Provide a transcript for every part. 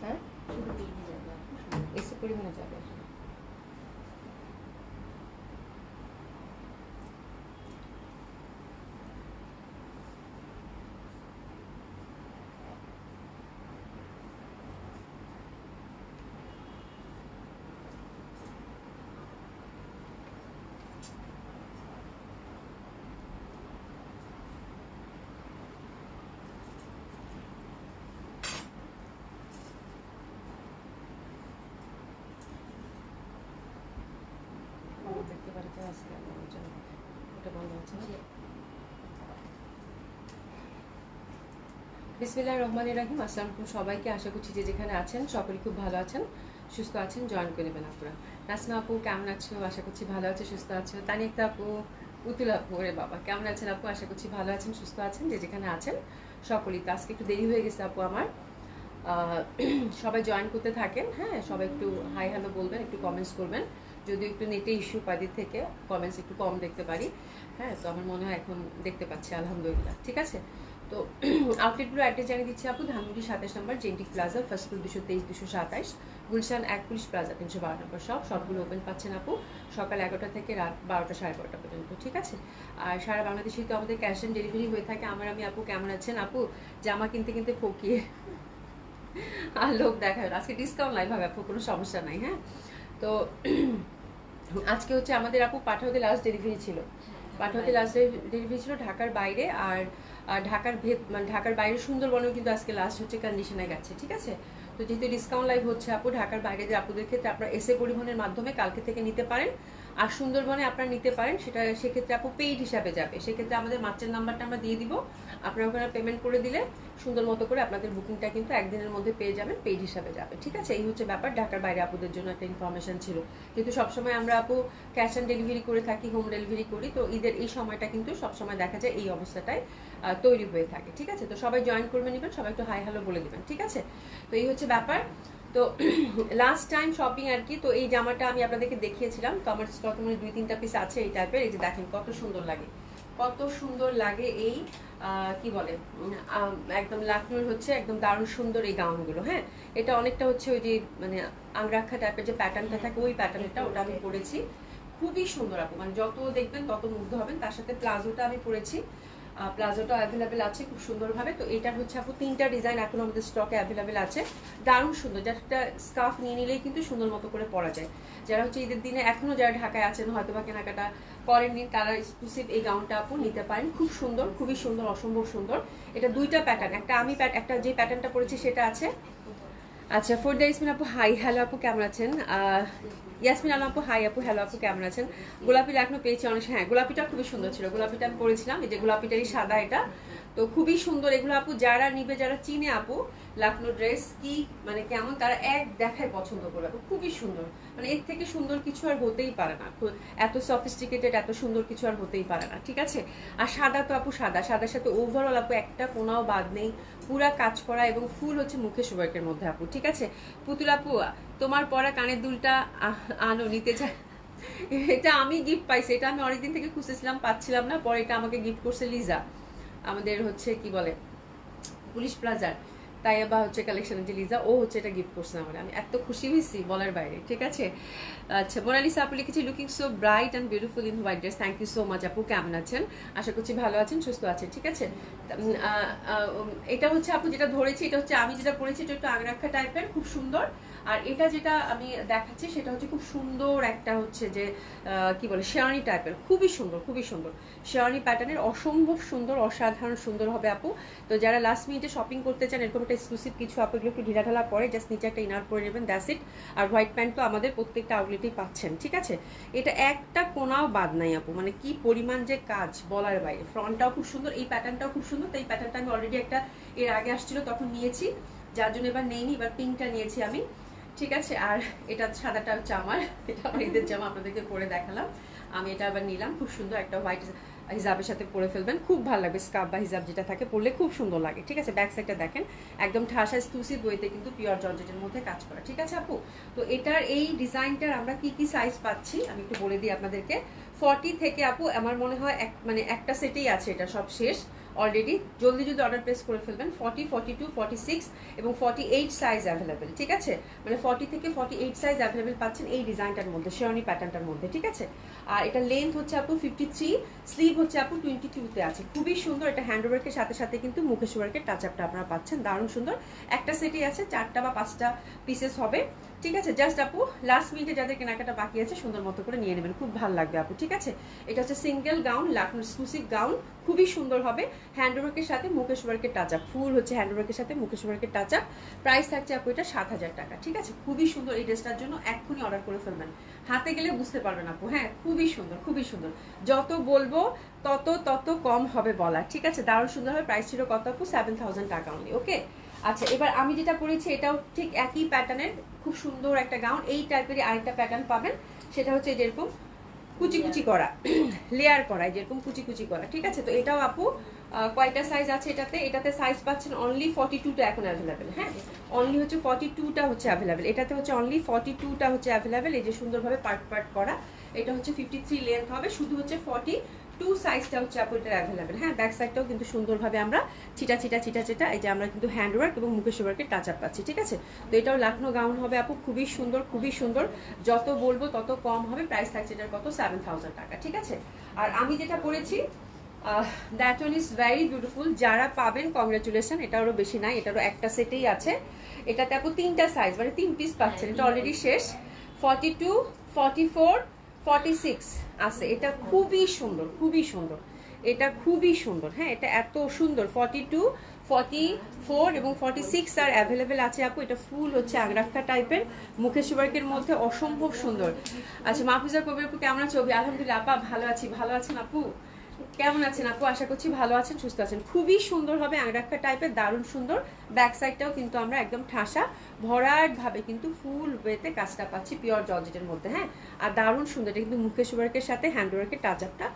হ্যাঁ এসে পরিমাণে যাবে। দেখতে পারতে আজকে ওটা বন্ধ হচ্ছে না। বিসমিল্লাহির রহমানির রহিম। আসসালামু আলাইকুম সবাইকে, আশা করছি যে যেখানে আছেন সকলে খুব ভালো আছেন, সুস্থ আছেন। জয়েন করে নেবেন আপুরা। নাসমা আপু কেমন আছো? আশা করছি ভালো আছো, সুস্থ আছো। তানিকা আপু, পুতুল আপু, ওরে বাবা কেমন আছেন আপু? আশা করছি ভালো আছেন, সুস্থ আছেন, যে যেখানে আছেন সকলেই। তো আজকে একটু দেরি হয়ে গেছে আপু আমার, সবাই জয়েন করতে থাকেন। হ্যাঁ, সবাই একটু হাই হ্যালো বলবেন, একটু কমেন্টস করবেন। যদিও একটু নেটে ইস্যু পাদির থেকে কমেন্টস একটু কম দেখতে পারি। হ্যাঁ, তো আমার মনে হয় এখন দেখতে পাচ্ছি, আলহামদুলিল্লাহ। ঠিক আছে, তো আউটলেটগুলো অ্যাড্রেস জানিয়ে দিচ্ছি আপু। ধানমন্ডি 27 নম্বর Genetic Plaza, first floor 223 227, Gulshan 1 Police Plaza 312 নম্বর সবগুলো ওপেন পাচ্ছেন আপু, সকাল 11টা থেকে রাত 12টা 12:30 পর্যন্ত। ঠিক আছে, আর সারা বাংলাদেশেই তো আমাদের ক্যাশ অন ডেলিভারি হয়ে থাকে। আমি আপু কেমন আছেন আপু? জামা কিনতে কিনতে ফকিয়ে আর লোক দেখায়। আজকে ডিসকাউন্ট লাইভ হবে আপু, কোনো সমস্যা নাই। হ্যাঁ, তো আজকে হচ্ছে আমাদের আপু পাঠাতে লাস্ট ডেলিভারি ছিল, পাঠাতে লাস্ট ডেলিভারি ছিল ঢাকার বাইরে। আর ঢাকার মানে ঢাকার বাইরে সুন্দরবনেও কিন্তু আজকে লাস্ট হচ্ছে কন্ডিশনে গেছে। ঠিক আছে, তো যেহেতু ডিসকাউন্ট লাইভ হচ্ছে আপু, ঢাকার বাইরে যে আপুদের ক্ষেত্রে আপনারা এসএ পরিবহনের মাধ্যমে কালকে থেকে নিতে পারেন। আর সুন্দরবনে আপনারা নিতে পারেন, সেটা সেক্ষেত্রে আপু পেইড হিসাবে যাবে। সেক্ষেত্রে আমাদের মার্চের নাম্বারটা আমরা দিয়ে দিব, আপনারা ওখানে পেমেন্ট করে দিলে সুন্দর মতো করে আপনাদের বুকিংটা কিন্তু একদিনের মধ্যে পেয়ে যাবেন, পেইড হিসাবে যাবে। ঠিক আছে, এই হচ্ছে ব্যাপার। ঢাকার বাইরে আপুদের জন্য একটা ইনফরমেশন ছিল, কিন্তু সবসময় আমরা আপু ক্যাশ অন ডেলিভারি করে থাকি, হোম ডেলিভারি করি। তো ঈদের এই সময়টা কিন্তু সবসময় দেখা যায় এই অবস্থাটাই তৈরি হয়ে থাকে। ঠিক আছে, তো সবাই জয়েন করে নেবেন, সবাই একটু হাই হ্যালো বলে দেবেন। ঠিক আছে, তো এই হচ্ছে ব্যাপার। তো লাস্ট টাইম শপিং আর কি। তো এই জামাটা আমি আপনাদেরকে দেখিয়েছিলাম, তো আমার স্টকে মানে 2-3টা পিস আছে এই টাইপের। এই যে দেখেন কত সুন্দর লাগে, কত সুন্দর লাগে এই কি বলে একদম লাকনুর হচ্ছে একদম দারুণ সুন্দর এই গাউনগুলো। হ্যাঁ, এটা অনেকটা হচ্ছে ওই যে মানে আংরাক্ষা টাইপের যে প্যাটার্নটা থাকে, ওই প্যাটার্নটা ওটা আমি পরেছি। খুবই সুন্দর আপু, মানে যত দেখবেন তত মুগ্ধ হবেন। তার সাথে প্লাজোটা আমি পরেছি, প্লাজোটা অ্যাভেলেবেল আছে খুব সুন্দরভাবে। তো এটার হচ্ছে আপু 3টা ডিজাইন এখন আমাদের স্টকে অ্যাভেলেবেল আছে, দারুণ সুন্দর। যার একটা স্কার্ফ নিয়ে নিলেই কিন্তু সুন্দর মতো করে পরা যায়। যারা হচ্ছে ঈদের দিনে এখনো যারা ঢাকায় আছেন হয়তো বা কেনাকাটা করেননি, তারা এক্সক্লুসিভ এই গাউনটা আপু নিতে পারেন। খুব সুন্দর, খুবই সুন্দর, অসম্ভব সুন্দর। এটা 2টা প্যাটার্ন, একটা যে প্যাটার্নটা পরেছি সেটা আছে। আচ্ছা, ফর দ্য ইয়াসমিন আপু হাই হ্যালো আপু কেমন আছেন? ইয়াসমিন আলম আপু হাই আপু হ্যালো আপু কেমন আছেন? গোলাপিটা এখনো পেয়েছি অনেক। হ্যাঁ, গোলাপিটা খুবই সুন্দর ছিল, গোলাপিটা আমি পরেছিলাম। এই যে গোলাপিটারই সাদা এটা, তো খুবই সুন্দর। এগুলো আপু যারা নিবে, যারা চিনে আপু লাকনো ড্রেস কি মানে কেমন, তারা এক দেখায় পছন্দ করবে আপু। খুবই সুন্দর, মানে এর থেকে সুন্দর কিছু আর হতেই পারে না। এত সফিস্টিকেটেড, এত সুন্দর কিছু আর হতেই পারে না। ঠিক আছে, আর সাদা তো আপু সাদার সাথে ওভারঅল আপু একটা কোনাও বাদ নেই, পুরা কাজ করা এবং ফুল হচ্ছে মুখেশ ওয়ার্কের মধ্যে আপু। ঠিক আছে, পুতুল আপু তোমার পরা কানের দুলটা আনো, নিতে চাই। এটা আমি গিফট পাইছি, এটা আমি অনেকদিন থেকে খুঁজতেছিলাম, পাচ্ছিলাম না। পরে এটা আমাকে গিফট করছে লিজা, আমাদের হচ্ছে কি বলে পুলিশ প্লাজার তাই বা হচ্ছে কালেকশনের যে লিজা, ও হচ্ছে এটা গিফট করছে আমার। আমি এত খুশি হয়েছি বলার বাইরে। ঠিক আছে, আচ্ছা মোনালিসা আপু লিখেছি looking so bright and beautiful in white dress. Thank you so much আপু, কেমন আছেন? আশা করছি ভালো আছেন, সুস্থ আছেন। ঠিক আছে, এটা হচ্ছে আপু যেটা ধরেছি, এটা হচ্ছে আমি যেটা পরেছি, এটা একটু আংরাক্ষা টাইপের, খুব সুন্দর। আর এটা যেটা আমি দেখাচ্ছি সেটা হচ্ছে খুব সুন্দর একটা হচ্ছে যে কি বলে শেরওয়ানি টাইপের, খুবই সুন্দর, খুবই সুন্দর শেরওয়ানি প্যাটার্নের, অসম্ভব সুন্দর, অসাধারণ সুন্দর হবে আপু। তো যারা লাস্ট মিনিটে শপিং করতে চান, এরকম একটা এক্সক্লুসিভ কিছু আপু এগুলো একটু ঢিলাঢালা পরে জাস্ট নিচে একটা ইনার পরে নেবেন, দ্যাটস ইট। আর হোয়াইট প্যান্ট তো আমাদের প্রত্যেকটা আউটলেটেই পাচ্ছেন। ঠিক আছে, এটা একটা কোনাও বাদ নাই আপু, মানে কি পরিমাণ যে কাজ বলার বাইরে। ফ্রন্টটাও খুব সুন্দর, এই প্যাটার্নটাও খুব সুন্দর। তো এই প্যাটার্নটা আমি অলরেডি একটা এর আগে আসছিল তখন নিয়েছি, যার জন্য এবার নেইনি, এবার পিঙ্কটা নিয়েছি আমি। ঠিক আছে, আর এটা সাদাটা হচ্ছে আমার, এটা আমার ঈদের জামা, আপনাদেরকে পরে দেখালাম। আমি এটা আবার নিলাম, খুব সুন্দর একটা হোয়াইট হিজাবের সাথে পরে ফেলবেন, খুব ভালো লাগবে। স্কার্ফ বা হিজাব যেটা থাকে পরলে খুব সুন্দর লাগে, ঠিক আছে। ব্যাক সাইডটা দেখেন একদম ঠাসা এক্সক্লুসিভ বইতে কিন্তু পিওর জর্জেটের মধ্যে কাজ করা, ঠিক আছে আপু। তো এটার এই ডিজাইনটার আমরা কি কি সাইজ পাচ্ছি আমি একটু বলে দিই আপনাদেরকে। 40 থেকে আপু আমার মনে হয় মানে একটা সেটেই আছে, এটা সব শেষ অলরেডি। জলদি যদি অর্ডার প্লেস করে ফেলবেন। 40, 42, 46 এবং 48 সাইজ অ্যাভেলেবেল, ঠিক আছে। মানে 40 থেকে 48 সাইজ অ্যাভেলেবেল পাচ্ছেন এই ডিজাইনটার মধ্যে, শেরওয়ানি প্যাটার্নটার মধ্যে, ঠিক আছে। আর এটা লেন্থ হচ্ছে আপু 53, স্লিভ হচ্ছে আপু 22-তে আছে। খুবই সুন্দর। এটা হ্যান্ড ওয়ার্কের সাথে সাথে কিন্তু মুখেশ ওয়ার্কের টাচ আপটা আপনারা পাচ্ছেন, দারুণ সুন্দর। একটা সেটই আছে, 4টা বা 5টা পিসেস হবে, ঠিক আছে। জাস্ট আপু লাস্ট মিনিটে যাদের কেনাকাটা বাকি আছে সুন্দর মতো করে নিয়ে নেবেন, খুব ভালো লাগবে আপু, ঠিক আছে। এটা হচ্ছে single gown, Lucknow exclusive gown, খুবই সুন্দর হবে। হ্যান্ড ওয়ার্কের সাথে মুকেশ ওয়ার্কের টাচ আপ, ফুল হচ্ছে হ্যান্ড ওয়ার্কের সাথে মুকেশ ওয়ার্কের টাচ আপ। প্রাইস থাকছে আপু এটা 7,000 টাকা, ঠিক আছে। খুবই সুন্দর। এই ড্রেসটার জন্য এক্ষুনি অর্ডার করে ফেলবেন, হাতে গেলে বুঝতে পারবেন আপু। হ্যাঁ, খুবই সুন্দর, খুবই সুন্দর। যত বলবো তত কম হবে বলা, ঠিক আছে। দারুণ সুন্দর হবে। প্রাইস ছিল কত আপু? 7,000 টাকা অনলি, ওকে। আচ্ছা, এবার আমি যেটা পরেছি এটাও ঠিক একই প্যাটার্নের, খুব সুন্দর একটা গাউন। এই টাইপেরই আরেকটা প্যাটার্ন পাবেন, সেটা হচ্ছে যেরকম কুচি কুচি করা, লেয়ার করা, যেরকম কুচি কুচি করা, ঠিক আছে। তো এটাও আপু কয়টা সাইজ আছে এটাতে সাইজ পাচ্ছেন অনলি 42টা এখন অ্যাভেলেবেল। হ্যাঁ, অনলি হচ্ছে 42টা হচ্ছে অ্যাভেলেবেল। এটাতে হচ্ছে অনলি 42টা হচ্ছে অ্যাভেলেবেল। এই যে সুন্দরভাবে পার্ট পার্ট করা, এটা হচ্ছে 53 লেন্থ হবে, শুধু হচ্ছে 42 সাইজটা হচ্ছে আপু এটা অ্যাভেলেবেল। হ্যাঁ, ব্যাক সাইডটাও কিন্তু সুন্দরভাবে আমরা চিটা চিটা চিটা চিটা, এই যে আমরা কিন্তু হ্যান্ড ওয়ার্ক এবং মুকেশ ওয়ার্কের টাচ আপ পাচ্ছি, ঠিক আছে। তো এটাও লাখনো গাউন হবে আপু, খুবই সুন্দর, খুবই সুন্দর। যত বলবো তত কম হবে। প্রাইস থাকছে এটার কত? 7,000 টাকা, ঠিক আছে। আর আমি যেটা পরেছি that one is very beautiful. যারা পাবেন কংগ্রাচুলেশন। এটারও বেশি নাই, এটারও একটা সেটেই আছে। এটাতে আপু 3টা সাইজ, মানে 3 পিস পাচ্ছেন। এটা অলরেডি শেষ। 42, 44, 46 আছে। এটা খুবই সুন্দর, খুবই সুন্দর, এটা খুবই সুন্দর। হ্যাঁ, এটা এত সুন্দর। 42, 44 এবং 46 আর অ্যাভেলেবেল আছে আপু। এটা ফুল হচ্ছে আগ্রাফা টাইপের মুকেশ ওয়ার্কের মধ্যে, অসম্ভব সুন্দর। আচ্ছা, মাহফুজা কবির আপু কেমন আছে? আলহামদুলিল্লাহ আপা, ভালো আছি। ভালো আছেন আপু? কেমন আছেন আপু? আশা করছি ভালো আছেন, সুস্থ আছেন। খুবই সুন্দর হবে আংরাক্ষা টাইপের, দারুণ সুন্দর। ব্যাক সাইডটাও কিন্তু আমরা একদম ঠাসা ভরাট ভাবে কিন্তু ফুল ওয়েতে কাজটা পাচ্ছি পিওর জর্জেটের মধ্যে। হ্যাঁ, আর দারুণ সুন্দর। এটা কিন্তু মুকেশ ওয়ার্কের সাথে হ্যান্ড ওয়ার্কের টাচ আপটা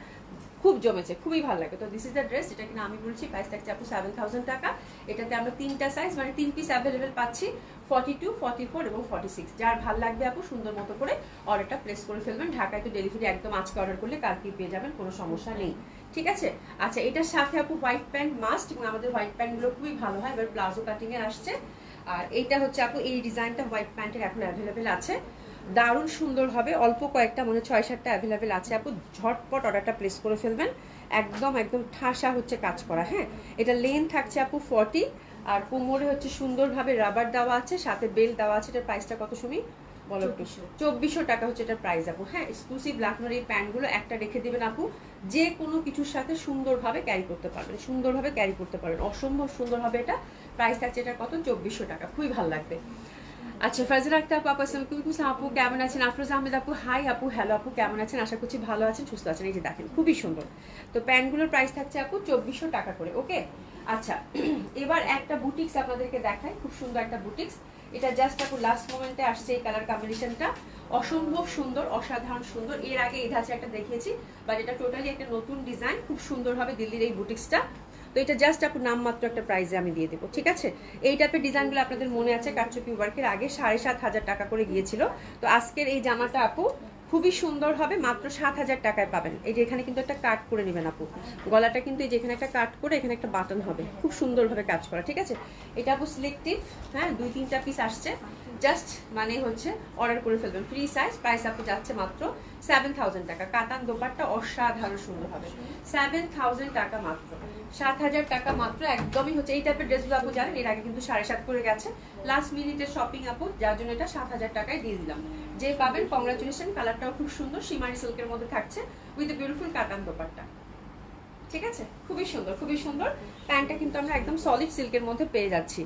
খুব জমেছে, খুবই ভালো লাগে। তো দিস ইজ দ্য ড্রেস, যেটা কিনা আমি বলছি প্রাইস থাকছে আপু 7,000 টাকা। এটাতে আমরা 3টা সাইজ, মানে 3 পিস অ্যাভেলেবেল পাচ্ছি, 42, 44 এবং 46। যার ভালো লাগবে আপু সুন্দর মতো করে অর্ডারটা প্লেস করে ফেলবেন। ঢাকায় তো ডেলিভারি একদম আজকে অর্ডার করলে কালকে পেয়ে যাবেন, কোনো সমস্যা নেই, ঠিক আছে। আচ্ছা, এটার সাথে আপু হোয়াইট প্যান্ট মাস্ট, এবং আমাদের হোয়াইট প্যান্টগুলো খুবই ভালো হয়। এবার প্লাজো কাটিং এর আসছে। আর এইটা হচ্ছে আপু, এই ডিজাইনটা হোয়াইট প্যান্টের এখন অ্যাভেলেবেল আছে, দারুণ সুন্দর হবে। অল্প কয়েকটা, মানে 6-7টা অ্যাভেলেবেল আছে আপু। ঝটপট অর্ডারটা প্লেস করে ফেলবেন। একদম একদম ঠাসা হচ্ছে কাজ করা। হ্যাঁ, এটা লেন্থ থাকছে আপু 40, আর কোমরে হচ্ছে সুন্দরভাবে রাবার দেওয়া আছে, সাথে বেল্ট দেওয়া আছে। এটার প্রাইসটা কত শুনি বলো? 2400 টাকা হচ্ছে এটার প্রাইস আপু। হ্যাঁ, এক্সক্লুসিভ লাখনোর এই প্যান্টগুলো একটা রেখে দেবেন আপু, যে কোনো কিছুর সাথে সুন্দরভাবে ক্যারি করতে পারবেন, সুন্দরভাবে ক্যারি করতে পারবেন, অসম্ভব সুন্দর হবে এটা। প্রাইস থাকছে এটার কত? 2400 টাকা, খুবই ভালো লাগবে। আচ্ছা, ফারজানা আক্তার আপু, আসসালামু আপু কেমন আছেন? আফরোজ আহমেদ আপু, হাই আপু, হ্যালো আপু, কেমন আছেন? আশা করছি ভালো আছেন, সুস্থ আছেন। এই যে দেখেন খুবই সুন্দর। তো প্যান্টগুলোর প্রাইস থাকছে আপু 2400 টাকা করে, ওকে। আচ্ছা, এবার একটা বুটিক্স আপনাদেরকে দেখাই, খুব সুন্দর একটা বুটিক্স। এটা জাস্ট আপু লাস্ট মোমেন্টে আসছে এই কালার কম্বিনেশনটা, অসম্ভব সুন্দর, অসাধারণ সুন্দর। এর আগে এই ধাঁচে একটা দেখিয়েছি, বাট এটা টোটালি একটা নতুন ডিজাইন, খুব সুন্দর হবে দিল্লির এই বুটিক্সটা। তো এটা জাস্ট আপু নামমাত্র একটা প্রাইসে আমি দিয়ে দেবো, ঠিক আছে। এই টাইপের ডিজাইনগুলো আপনাদের মনে আছে, কারচুপি ওয়ার্কের আগে 7,500 টাকা করে গিয়েছিল। তো আজকের এই জামাটা আপু খুবই সুন্দর হবে, মাত্র 7,000 টাকায় পাবেন। এই যে এখানে কিন্তু একটা কাট করে নেবেন আপু, গলাটা কিন্তু এই যে এখানে একটা কাট করে এখানে একটা বাটন হবে, খুব সুন্দরভাবে কাজ করা, ঠিক আছে। এটা আপু সিলেক্টিভ, হ্যাঁ, 2-3টা পিস আসছে, জাস্ট মানে হচ্ছে অর্ডার করে ফেলবেন, ফ্রি সাইজ। প্রাইস আপু যাচ্ছে মাত্র 7,000 টাকা। কাতান দোপাট্টা অসাধারণ সুন্দর হবে, 7,000 টাকা মাত্র, 7,000 টাকা মাত্র। একদমই হচ্ছে এই টাইপের ড্রেসগুলো আপু জানেন এর আগে কিন্তু 7,500 করে গেছে, লাস্ট মিনিটের শপিং আপু, যার জন্য এটা 7,000 টাকায় দিয়ে দিলাম। যে পাবেন কংগ্রাচুলেশন। কালারটাও খুব সুন্দর, সীমারি সিল্কের মধ্যে থাকছে উইথ বিউটিফুল কাতান দোপাট্টা, ঠিক আছে। খুবই সুন্দর, খুবই সুন্দর। প্যান্টটা কিন্তু আমরা একদম সলিড সিল্কের মধ্যে পেয়ে যাচ্ছি।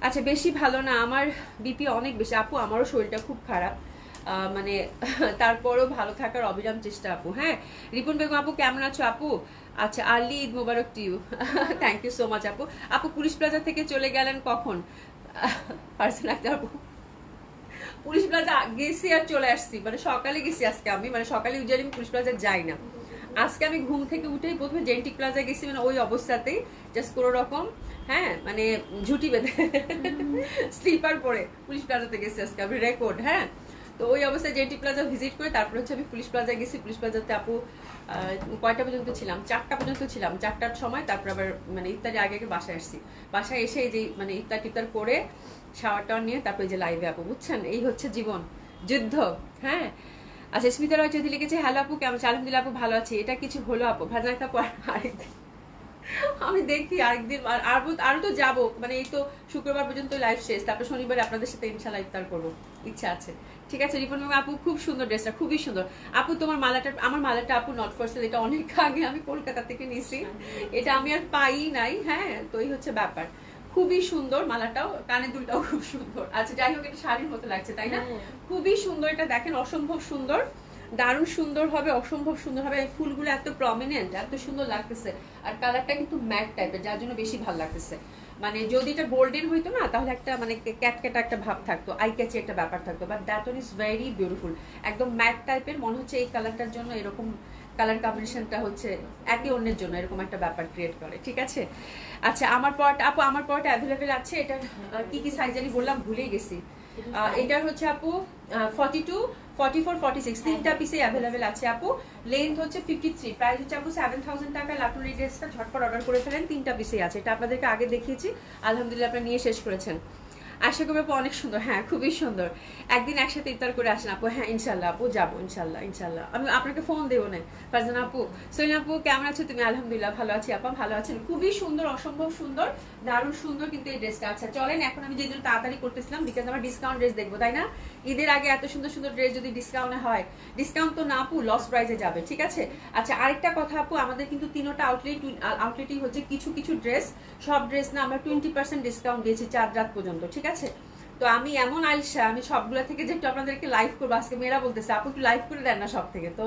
আচ্ছা, বেশি ভালো না, আমার বিপি অনেক বেশি আপু, আমারও শরীরটা খুব খারাপ, মানে তারপরও ভালো থাকার অবিরাম চেষ্টা আপু। হ্যাঁ, রিপন বেগম আপু কেমন আছো আপু? আচ্ছা, early Eid Mubarak to you, thank you so much আপু। আপু পুলিশ প্লাজা থেকে চলে গেলেন কখন? পারছেন আপু, পুলিশ প্লাজা গেছি আর চলে আসছি, মানে সকালে গেছি আজকে আমি, মানে সকালে ইউজুয়ালি আমি পুলিশ প্লাজা যাই না, আজকে আমি ঘুম থেকে উঠেই প্রথমে জেন্টিক প্লাজা গেছি, মানে ওই অবস্থাতেই জাস্ট কোনো রকম, হ্যাঁ মানে ঝুটি বেঁধে স্লিপার পরে পুলিশ প্লাজাতে গেছি আজকে আমি, রেকর্ড। হ্যাঁ, তো ওই অবস্থায় জেন্টিক প্লাজা ভিজিট করে তারপরে হচ্ছে আমি পুলিশ প্লাজা গেছি। পুলিশ প্লাজাতে আপু কয়টা পর্যন্ত ছিলাম, 4টা পর্যন্ত ছিলাম। 4টার সময় তারপর আবার মানে ইফতারি আগে আগে বাসায় আসছি। বাসায় এসে যে মানে ইফতার টিফতার করে শাওয়ার টাওয়ার নিয়ে তারপরে যে লাইভে আপু, বুঝছেন, এই হচ্ছে জীবন, যুদ্ধ। হ্যাঁ, আচ্ছা স্মিতা রয় চৌধুরী লিখেছে, হ্যালো আপু কেমন আছো? আলহামদুলিল্লাহ আপু ভালো আছি। এটা কিছু হলো আপু? ভাজা একটা পর আরেকদিন আমি দেখি আরেকদিন আরো তো যাবো, মানে এই তো শুক্রবার পর্যন্ত লাইভ শেষ, তারপর শনিবারে আপনাদের সাথে ইনশাল্লাহ ইফতার করবো, ইচ্ছা আছে। ঠিক আছে রিপন ম্যাম আপু খুব সুন্দর ড্রেসটা, খুবই সুন্দর আপু। তোমার মালাটা, আমার মালাটা আপু নট ফর সেল, এটা অনেক আগে আমি কলকাতা থেকে নিছি, এটা আমি আর পাই নাই। হ্যাঁ, তো এই হচ্ছে ব্যাপার, খুবই সুন্দর মালাটাও, কানের দুলটাও খুব সুন্দর। আচ্ছা যাই হোক, এটা শাড়ির মতো লাগছে তাই না? খুবই সুন্দর, এটা দেখেন অসম্ভব সুন্দর, দারুণ সুন্দর হবে, অসম্ভব সুন্দর হবে। ফুলগুলো এত প্রমিনেন্ট, এত সুন্দর লাগতেছে, আর কালারটা কিন্তু ম্যাট টাইপের, যার জন্য বেশি ভালো লাগতেছে। মানে যদি এটা গোল্ডেন হইতো না তাহলে একটা মানে ক্যাটক্যাটা একটা ভাব থাকতো, আই ক্যাচি একটা ব্যাপার থাকতো, but that one is very beautiful, একদম ম্যাট টাইপের। মনে হচ্ছে এই কালারটার জন্য এরকম কালার কম্বিনেশনটা হচ্ছে একে অন্যের জন্য এরকম একটা ব্যাপার ক্রিয়েট করে। ঠিক আছে, আচ্ছা আমার পরটা আপু, আমার পরটা অ্যাভেলেবেল আছে। এটা কি কি সাইজ জানি বললাম, ভুলেই গেছি। এটার হচ্ছে আপু 42, 44, 46 তিনটা পিসে অ্যাভেলেবেল আছে আপু। লেন্থ হচ্ছে 53, প্রাইস হচ্ছে আপু 7000 টাকা। আপনার এই ড্রেসটা ঝটপট অর্ডার করে ফেলেন, তিনটা পিসে আছে। এটা আপনাদেরকে আগে দেখিয়েছি, আলহামদুলিল্লাহ আপনারা নিয়ে শেষ করেছেন। আশা করি আপু অনেক সুন্দর, হ্যাঁ খুবই সুন্দর। একদিন একসাথে ইফতার করে আসেন আপু। হ্যাঁ ইনশাল্লাহ আপু, যাবো ইনশাল্লাহ, ইনশাল্লাহ আমি আপনাকে ফোন দেবো না। ফারজানা আপু, সোনিয়া আপু কেমন আছো তুমি? আলহামদুলিল্লাহ ভালো আছি আপা, ভালো আছেন? খুবই সুন্দর, অসম্ভব সুন্দর, দারুণ সুন্দর কিন্তু এই ড্রেসটা। আচ্ছা চলেন এখন আমি যে জন্য তাড়াতাড়ি করতেছিলাম, বিকজ আমার ডিসকাউন্ট ড্রেস দেখবো তাই না? ঈদের আগে এত সুন্দর সুন্দর ড্রেস যদি ডিসকাউন্টে হয়, ডিসকাউন্ট তো না আপু, লস প্রাইসে যাবে। ঠিক আছে, আচ্ছা আরেকটা কথা আপু, আমাদের কিন্তু তিনোটা আউটলেটই হচ্ছে কিছু কিছু ড্রেস, সব ড্রেস না আমরা 20% ডিসকাউন্ট দিয়েছি 4 রাত পর্যন্ত। ঠিক আছে, তো আমি এমন আইসা আমি সবগুলো থেকে যে একটু আপনাদেরকে লাইভ করবো, আজকে মেয়েরা বলতেছে আপু একটু লাইভ করে দেন না সব থেকে, তো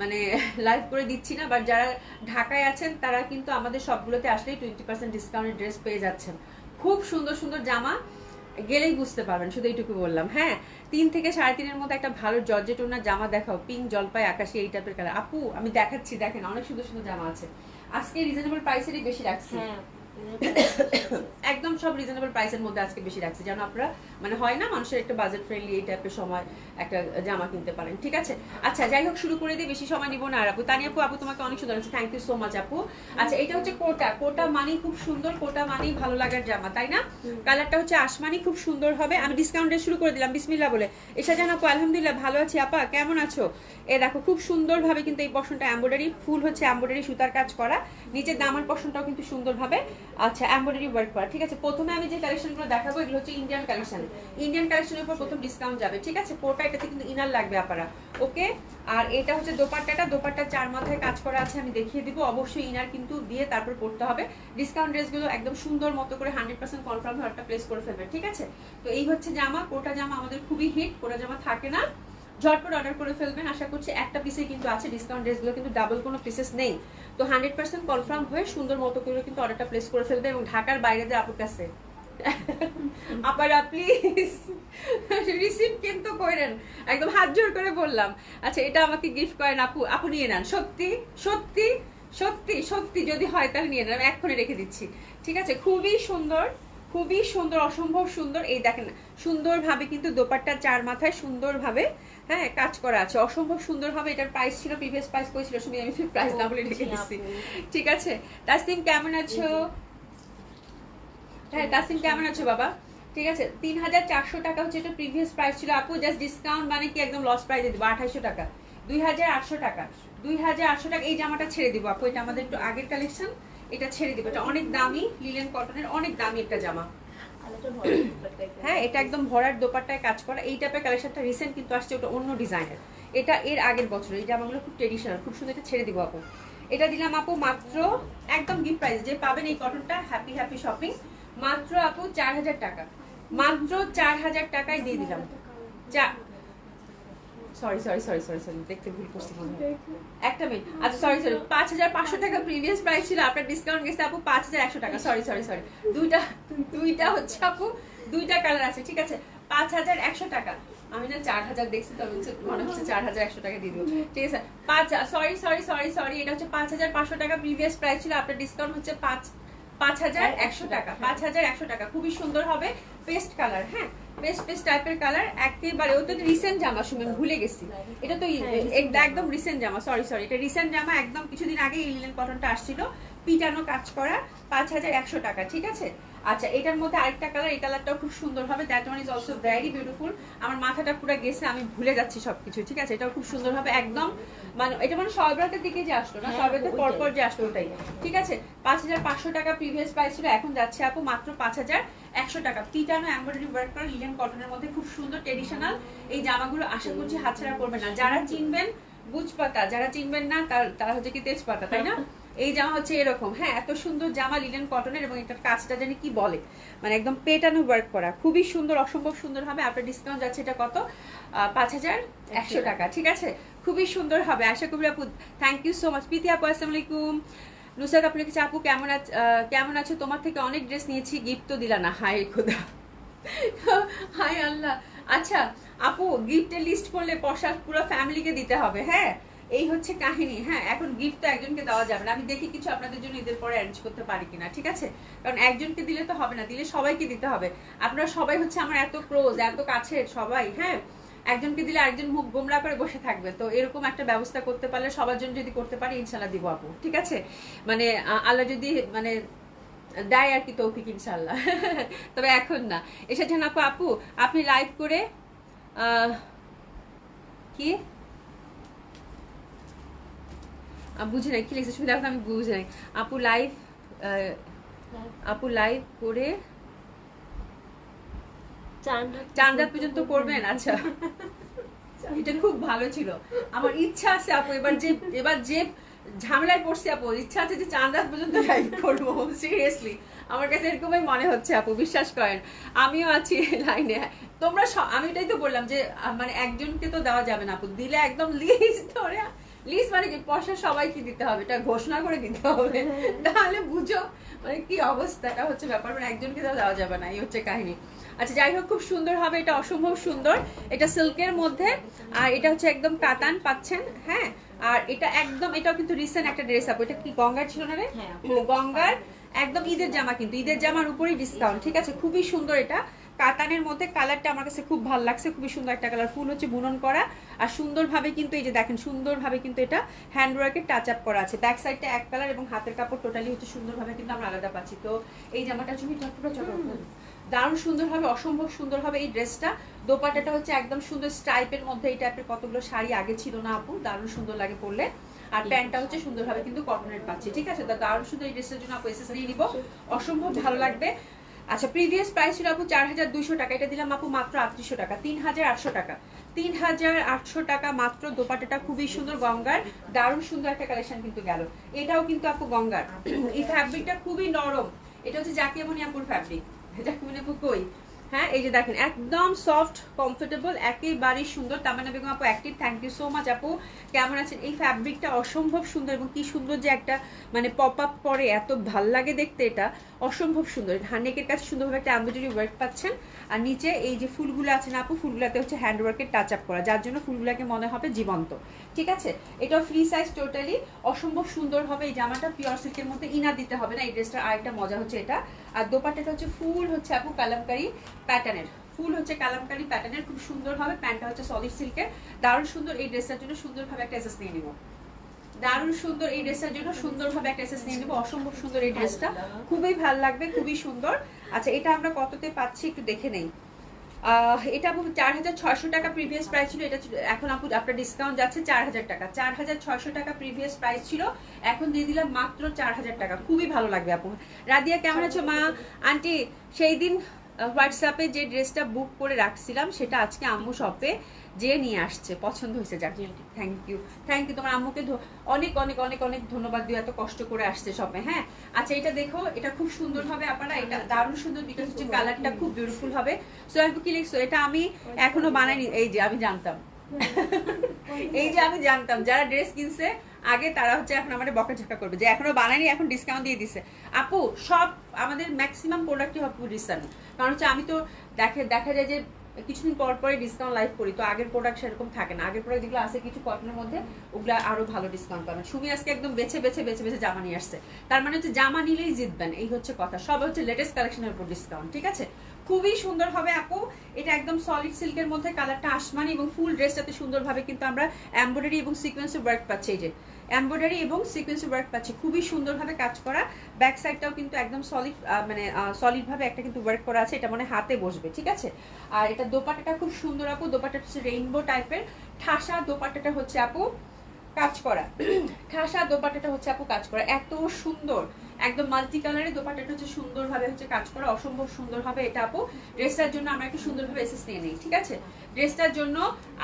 মানে লাইভ করে দিচ্ছি না। বাট যারা ঢাকায় আছেন তারা কিন্তু আমাদের সবগুলোতে আসলেই 20% ডিসকাউন্টের ড্রেস পেয়ে যাচ্ছেন। খুব সুন্দর সুন্দর জামা, গেলেই বুঝতে পারবেন, শুধু এইটুকু বললাম। হ্যাঁ, 3 থেকে 3.5-এর মধ্যে একটা ভালো জর্জেট ওনার জামা দেখাও, পিঙ্ক, জলপাই, আকাশি, এই টাইপের কালার। আপু আমি দেখাচ্ছি, দেখেন অনেক সুন্দর সুন্দর জামা আছে। আজকে রিজনেবল প্রাইসেরই বেশি রাখছি, একদম সব রিজনেবল প্রাইসের মধ্যে আজকে বেশি রাখছি, যেন আপনারা মানে হয় না মানুষের একটা বাজেট ফ্রেন্ডলি এই টাইপের সময় একটা জামা কিনতে পারেন। ঠিক আছে, আচ্ছা যাই হোক শুরু করে দিয়ে বেশি সময় নিব না। আর আপু তানি আপু, আপু তোমাকে অনেক সুন্দর লাগছে, থ্যাংক ইউ সো মাচ আপু। আচ্ছা এটা হচ্ছে কোটা, কোটা মানেই খুব সুন্দর, কোটা মানেই ভালো লাগার জামা তাই না? কালারটা হচ্ছে আসমানি, খুব সুন্দর হবে। আমি ডিসকাউন্টে শুরু করে দিলাম বিসমিল্লাহ বলে। এসা জান আপু আলহামদুলিল্লাহ ভালো আছি আপা, কেমন আছো? এ দেখো খুব সুন্দরভাবে কিন্তু এই পশনটা এমব্রয়ডারি, ফুল হচ্ছে এমব্রয়ডারি সুতার কাজ করা, নিচের দামার পশনটাও কিন্তু সুন্দরভাবে আচ্ছা এমব্রয়ডারি ওয়ার্ক করা। ঠিক আছে, প্রথমে আমি যে কালেকশনগুলো দেখাবো এগুলো হচ্ছে ইন্ডিয়ান কালেকশন, ইন্ডিয়ান কালেকশনের উপর প্রথম ডিসকাউন্ট যাবে। ঠিক আছে, কোটা এটাতে কিন্তু ইনার লাগবে আপনারা, ওকে। আর এটা হচ্ছে দোপাট্টাটা, দোপাট্টা 4 মাথায় কাজ করা আছে, আমি দেখিয়ে দিব। অবশ্যই ইনার কিন্তু দিয়ে তারপর পড়তে হবে। ডিসকাউন্ট ড্রেসগুলো একদম সুন্দর মতো করে 100% কনফার্ম অর্ডারটা প্লেস করে ফেলবেন। ঠিক আছে, তো এই হচ্ছে জামা, কোটা জামা আমাদের খুবই হিট, কোটা জামা থাকে না, ঝটপট অর্ডার করে ফেলবেন। আশা করছি একটা পিসে কিন্তু আছে, ডিসকাউন্ট ড্রেসগুলো কিন্তু ডাবল কোনো পিসেস নেই, তো 100% কনফার্ম হয়ে সুন্দর মতো করে কিন্তু অর্ডারটা প্লেস করে ফেলবে। এবং ঢাকার বাইরে যে আপুর কাছে আপারা প্লিজ রিসিভ কিন্তু করেন, একদম হাত জোর করে বললাম। আচ্ছা এটা আমাকে গিফট করেন আপু, আপু নিয়ে নেন, সত্যি সত্যি সত্যি সত্যি যদি হয় তাহলে নিয়ে নেন, আমি এক্ষুনি রেখে দিচ্ছি। ঠিক আছে, খুবই সুন্দর, খুবই সুন্দর, অসম্ভব সুন্দর। এই দেখেন সুন্দরভাবে কিন্তু দোপাট্টা 4 মাথায় সুন্দরভাবে হ্যাঁ কাজ করা আছে, অসম্ভব সুন্দর হবে। এটার প্রাইস ছিল, প্রিভিয়াস প্রাইস করেছিল, শুনে আমি প্রাইস না বলে রেখে দিচ্ছি। ঠিক আছে, তাসনিম কেমন আছো? হ্যাঁ তাসনিম কেমন আছো বাবা? ঠিক আছে, 3400 টাকা হচ্ছে এটা, প্রিভিয়াস প্রাইস ছিল আপু, জাস্ট ডিসকাউন্ট মানে কি একদম লস প্রাইসে দিব 2800 টাকা, 2800 টাকা, 2800 টাকা। এই জামাটা ছেড়ে দিব আপু, এটা আমাদের একটু আগের কালেকশন, এটা ছেড়ে দিব। এটা অনেক দামি, লিলেন কটনের অনেক দামি একটা জামা। হ্যাঁ এটা একদম ভরার দোপাট্টায় কাজ করা, এই টাইপের কালেকশনটা রিসেন্ট কিন্তু আসছে, ওটা অন্য ডিজাইনের, এটা এর আগের বছর। এই জামাগুলো খুব ট্রেডিশনাল, খুব সুন্দর, এটা ছেড়ে দিব আপু। এটা দিলাম আপু মাত্র একদম গিফট প্রাইস, যে পাবেন এই কটনটা হ্যাপি হ্যাপি শপিং, মাত্র আপু 4000 টাকা, মাত্র 4000 টাকায় দিয়ে দিলাম। Sorry sorry sorry sorry sorry দেখতে ভুল করছি একটা মিনিট। আচ্ছা সরি সরি, 5500 টাকা প্রিভিয়াস প্রাইস ছিল, আপনার ডিসকাউন্ট গেছে আপু 5100 টাকা। সরি সরি সরি, দুইটা হচ্ছে আপু, দুইটা কালার আছে। ঠিক আছে, 5100 টাকা, আমি না 4000 দেখছি তো মনে হচ্ছে 4100 টাকা দিয়ে দিব। ঠিক আছে, 5 সরি এটা হচ্ছে 5500 টাকা প্রিভিয়াস প্রাইস ছিল, আপনার ডিসকাউন্ট হচ্ছে 5100 টাকা। 5100 টাকা, খুবই সুন্দর হবে, পেস্ট কালার। হ্যাঁ, পেস্ট টাইপের কালার, একেবারে ওটা তো রিসেন্ট জামা, শুনে ভুলে গেছি, এটা তো একদম রিসেন্ট জামা, সরি এটা রিসেন্ট জামা, একদম কিছুদিন আগে এই লিনেন কটনটা আসছিল, পিটানো কাজ করা, 5100 টাকা। ঠিক আছে, আচ্ছা এটার মধ্যে আরেকটা কালার, এই কালারটাও খুব সুন্দর হবে, that one is also very beautiful. আমার মাথাটা পুরো গেছে, আমি ভুলে যাচ্ছি সবকিছু। ঠিক আছে, এটাও খুব সুন্দর হবে একদম, মানে এটা মানে সরবরাতের দিকে যে আসলো না, সরবরাতের পরপর যে আসলো ওটাই। ঠিক আছে, 5500 টাকা প্রিভিয়াস প্রাইস ছিল, এখন যাচ্ছে আপু মাত্র 5100 টাকা। পিটানো এমব্রয়ডারি ওয়ার্ক করা লিনেন কটনের মধ্যে খুব সুন্দর ট্রেডিশনাল এই জামাগুলো, আশা করছি হাতছাড়া করবেন না। যারা চিনবেন বুঝপাতা, যারা চিনবেন না তারা হচ্ছে কি তেজপাতা, তাই না? এই জামা হচ্ছে এরকম। হ্যাঁ, এত সুন্দর জামা লিনেন কটনের, এবং এটার কাজটা জানি কি বলে, মানে একদম পেটানো ওয়ার্ক করা, খুবই সুন্দর, অসম্ভব সুন্দর হবে। আপনার ডিসকাউন্ট যাচ্ছে এটা কত, 5100 টাকা। ঠিক আছে, খুবই সুন্দর হবে আশা করি আপু। থ্যাংক ইউ সো মাচ প্রীতি আপু, আসসালামু আলাইকুম। নুসরাত আপনি কিছু আপু কেমন আছো, তোমার থেকে অনেক ড্রেস নিয়েছি, গিফট তো দিলা না, হায় খোদা, হায় আল্লাহ। আচ্ছা আপু, গিফটের লিস্ট করলে পশা পুরো ফ্যামিলিকে দিতে হবে। হ্যাঁ, এই হচ্ছে কাহিনী। হ্যাঁ, এখন গিফট তো একজনকে দেওয়া যাবে না, আমি দেখি কিছু আপনাদের জন্য ঈদের পরে অ্যারেঞ্জ করতে পারি কিনা। ঠিক আছে, কারণ একজনকে দিলে তো হবে না, দিলে সবাইকে দিতে হবে। আপনারা সবাই হচ্ছে আমার এত ক্লোজ, এত কাছের সবাই। হ্যাঁ, একজনকে দিলে আরেকজন মুখ গোমরা করে বসে থাকবে, তো এরকম একটা ব্যবস্থা করতে পারলে, সবার জন্য যদি করতে পারি ইনশাল্লাহ দিব আপু। ঠিক আছে, মানে আল্লাহ যদি মানে দেয় আর কি তৌফিক, ইনশাল্লাহ। তবে এখন না, এসেছেন আপু। আপু আপনি লাইভ করে কি বুঝি নাই কি লিখছে, শুনে দেখো, আমি বুঝি নাই। আপু লাইভ করে চাঁদা পর্যন্ত করবেন? আচ্ছা, এটা খুব ভালো ছিল। আমার ইচ্ছা আছে আপু, এবার যে ঝামেলায় পড়ছি আপু, ইচ্ছা আছে যে চাঁদা পর্যন্ত লাইভ করবো। সিরিয়াসলি আমার কাছে এরকমই মনে হচ্ছে আপু, বিশ্বাস করেন। আমিও আছি লাইনে। তোমরা আমি এটাই তো বললাম যে মানে একজনকে তো দেওয়া যাবে না আপু, দিলে একদম লিস্ট ধরে, লিস্ট মানে কি পয়সা সবাইকে দিতে হবে, এটা ঘোষণা করে দিতে হবে, তাহলে বুঝো মানে কি অবস্থাটা হচ্ছে ব্যাপার, মানে একজনকে তো দেওয়া যাবে না, এই হচ্ছে কাহিনী। আচ্ছা যাই হোক, খুব সুন্দর হবে, এটা অসম্ভব সুন্দর, এটা সিল্কের মধ্যে, আর এটা হচ্ছে একদম কাতান পাচ্ছেন। হ্যাঁ, আর এটা একদম, এটাও কিন্তু রিসেন্ট একটা ড্রেস আপু, এটা কি গঙ্গার ছিল না রে? গঙ্গার একদম ঈদের জামা, কিন্তু ঈদের জামার উপরেই ডিসকাউন্ট। ঠিক আছে, খুবই সুন্দর, এটা কাতানের মধ্যে, কালারটা আমার কাছে খুব ভালো লাগছে, খুবই সুন্দর একটা কালার, ফুল হচ্ছে বুনন করা, আর সুন্দরভাবে কিন্তু এই যে দেখেন, সুন্দরভাবে কিন্তু এটা হ্যান্ডওয়ার্কের টাচ আপ করা আছে। ব্যাক সাইডটা এক কালার, এবং হাতের কাপড় টোটালি হচ্ছে সুন্দরভাবে কিন্তু আমরা আলাদা পাচ্ছি। তো এই জামাটা তুমি চটপটা দারুণ সুন্দর হবে, অসম্ভব সুন্দর হবে এই ড্রেসটা। দোপাট্টাটা হচ্ছে একদম সুন্দর স্ট্রাইপের মধ্যে, এই টাইপের কতগুলো শাড়ি আগে ছিল না আপু, দারুণ সুন্দর লাগে পরলে। আর প্যান্টটা হচ্ছে সুন্দরভাবে কিন্তু কটনের পাচ্ছি। ঠিক আছে, দারুণ সুন্দর এই ড্রেসের জন্য আপু এসএস নিয়ে নিব, অসম্ভব ভালো লাগবে। আচ্ছা, প্রিভিয়াস প্রাইস ছিল আপু 4200 টাকা, এটা দিলাম আপু মাত্র 3800 টাকা, 3800 টাকা, 3800 টাকা মাত্র। দোপাট্টাটা খুবই সুন্দর, গঙ্গার দারুণ সুন্দর একটা কালেকশন কিন্তু গেল। এটাও কিন্তু আপু গঙ্গার, এই ফ্যাব্রিকটা খুবই নরম, এটা হচ্ছে জাকিয়ামনি আপুর ফ্যাব্রিক। জাকিয়ামনি আপু কই? হ্যাঁ, এই যে দেখেন, একদম সফট কমফোর্টেবল, একেবারেই সুন্দর। তামান্না বেগম আপু active, thank you so much আপু, কেমন আছেন? এই ফ্যাব্রিকটা অসম্ভব সুন্দর, এবং কি সুন্দর যে একটা মানে পপ আপ করে, এত ভাল লাগে দেখতে, এটা অসম্ভব সুন্দর। হান্নেকের কাছে সুন্দরভাবে একটা এমব্রয়ডারি ওয়ার্ক পাচ্ছেন, আর নিচে এই যে ফুলগুলো আছে না আপু, ফুলগুলাতে হচ্ছে হ্যান্ড ওয়ার্কের টাচ আপ করা, যার জন্য ফুলগুলাকে মনে হবে জীবন্ত। ঠিক আছে, এটাও ফ্রি সাইজ, টোটালি অসম্ভব সুন্দর হবে। এই জামাটা পিওর সিল্কের মধ্যে, ইনা দিতে হবে না। এই ড্রেসটার আরেকটা মজা হচ্ছে এটা, আর দোপাট্টাটা হচ্ছে ফুল হচ্ছে আপু কালামকারী প্যাটার্নের, ফুল হচ্ছে কালামকারী প্যাটার্নের, খুব সুন্দর হবে। প্যান্টটা হচ্ছে সলিড সিল্কের, দারুণ সুন্দর। এই ড্রেসটার জন্য সুন্দরভাবে একটা এসএস নিয়ে নিব, দারুণ সুন্দর এই ড্রেসটার জন্য সুন্দরভাবে একটা এসএস নিয়ে নেবো, অসম্ভব সুন্দর এই ড্রেসটা, খুবই ভালো লাগবে, খুবই সুন্দর। আচ্ছা, এটা আমরা কততে পাচ্ছি একটু দেখে নেই। এটা আপু 4600 টাকা প্রিভিয়াস প্রাইস ছিল, এটা এখন আপু আপনার ডিসকাউন্ট যাচ্ছে 4000 টাকা, 4600 টাকা প্রিভিয়াস প্রাইস ছিল, এখন দিয়ে দিলাম মাত্র 4000 টাকা, খুবই ভালো লাগবে আপু। রাদিয়া কেমন আছো মা? আন্টি সেই দিন হোয়াটসঅ্যাপে যে ড্রেসটা বুক করে রাখছিলাম, সেটা আজকে আম্মু শপে যে নিয়ে আসছে, পছন্দ হয়েছে, যাক থ্যাংক ইউ, থ্যাংক ইউ। তোমার আম্মুকে অনেক অনেক অনেক অনেক ধন্যবাদ দিও, এত কষ্ট করে আসছে শপে। হ্যাঁ, আচ্ছা এটা দেখো, এটা খুব সুন্দর হবে আপনারা, এটা দারুণ সুন্দর, বিকজ হচ্ছে কালারটা খুব বিউটিফুল হবে। সোয়াইবু কি লিখছো? এটা আমি এখনো বানাইনি, এই যে আমি জানতাম, এই যে আমি জানতাম যারা ড্রেস কিনছে আগে, তারা হচ্ছে এখন আমাদের বকাঝকা করবে যে এখনো বানায়নি, এখন ডিসকাউন্ট দিয়ে দিছে। আপু সব আমাদের ম্যাক্সিমাম প্রোডাক্টই আপু রিসেন্ট, কারণ হচ্ছে আমি তো দেখা যায় যে কিছুদিন পর পরে ডিসকাউন্ট লাইভ করি, তো আগের প্রোডাক্ট সেরকম থাকে না। আগের প্রোডাক্ট যেগুলো আছে কিছু কটনের মধ্যে ওগুলো আরো ভালো ডিসকাউন্ট পাবেন। সুমি আজকে একদম বেছে বেছে বেছে বেছে জামা নিয়ে আসছে, তার মানে হচ্ছে জামা নিলেই জিতবেন, এই হচ্ছে কথা। সব হচ্ছে লেটেস্ট কালেকশনের উপর ডিসকাউন্ট, ঠিক আছে? খুবই সুন্দর হবে আপু, এটা একদম সলিড সিল্কের মধ্যে, কালারটা আসমানি এবং ফুল ড্রেসটাতে সুন্দরভাবে কিন্তু আমরা এমব্রয়ডারি এবং সিকোয়েন্সের ওয়ার্ক পাচ্ছি। এই যে এমব্রয়ডারি এবং সিকোয়েন্সের ওয়ার্ক পাচ্ছি, খুবই সুন্দরভাবে কাজ করা। ব্যাক সাইডটাও কিন্তু একদম সলিড, মানে সলিড ভাবে একটা কিন্তু ওয়ার্ক করা আছে, এটা মানে হাতে বসবে, ঠিক আছে? আর এটা দোপাট্টাটা খুব সুন্দর আপু, দোপাট্টাটা হচ্ছে রেইনবো টাইপের ঠাসা, দোপাট্টাটা হচ্ছে আপু কাজ করা, ঠাসা দোপাট্টাটা হচ্ছে আপু কাজ করা, এত সুন্দর, একদম মাল্টি কালারের দোপাট্টাটা হচ্ছে সুন্দরভাবে হচ্ছে কাজ করা, অসম্ভব সুন্দর হবে এটা আপু। ড্রেসটার জন্য আমরা একটু সুন্দরভাবে এসএস নিয়ে নিই, ঠিক আছে? ড্রেসটার জন্য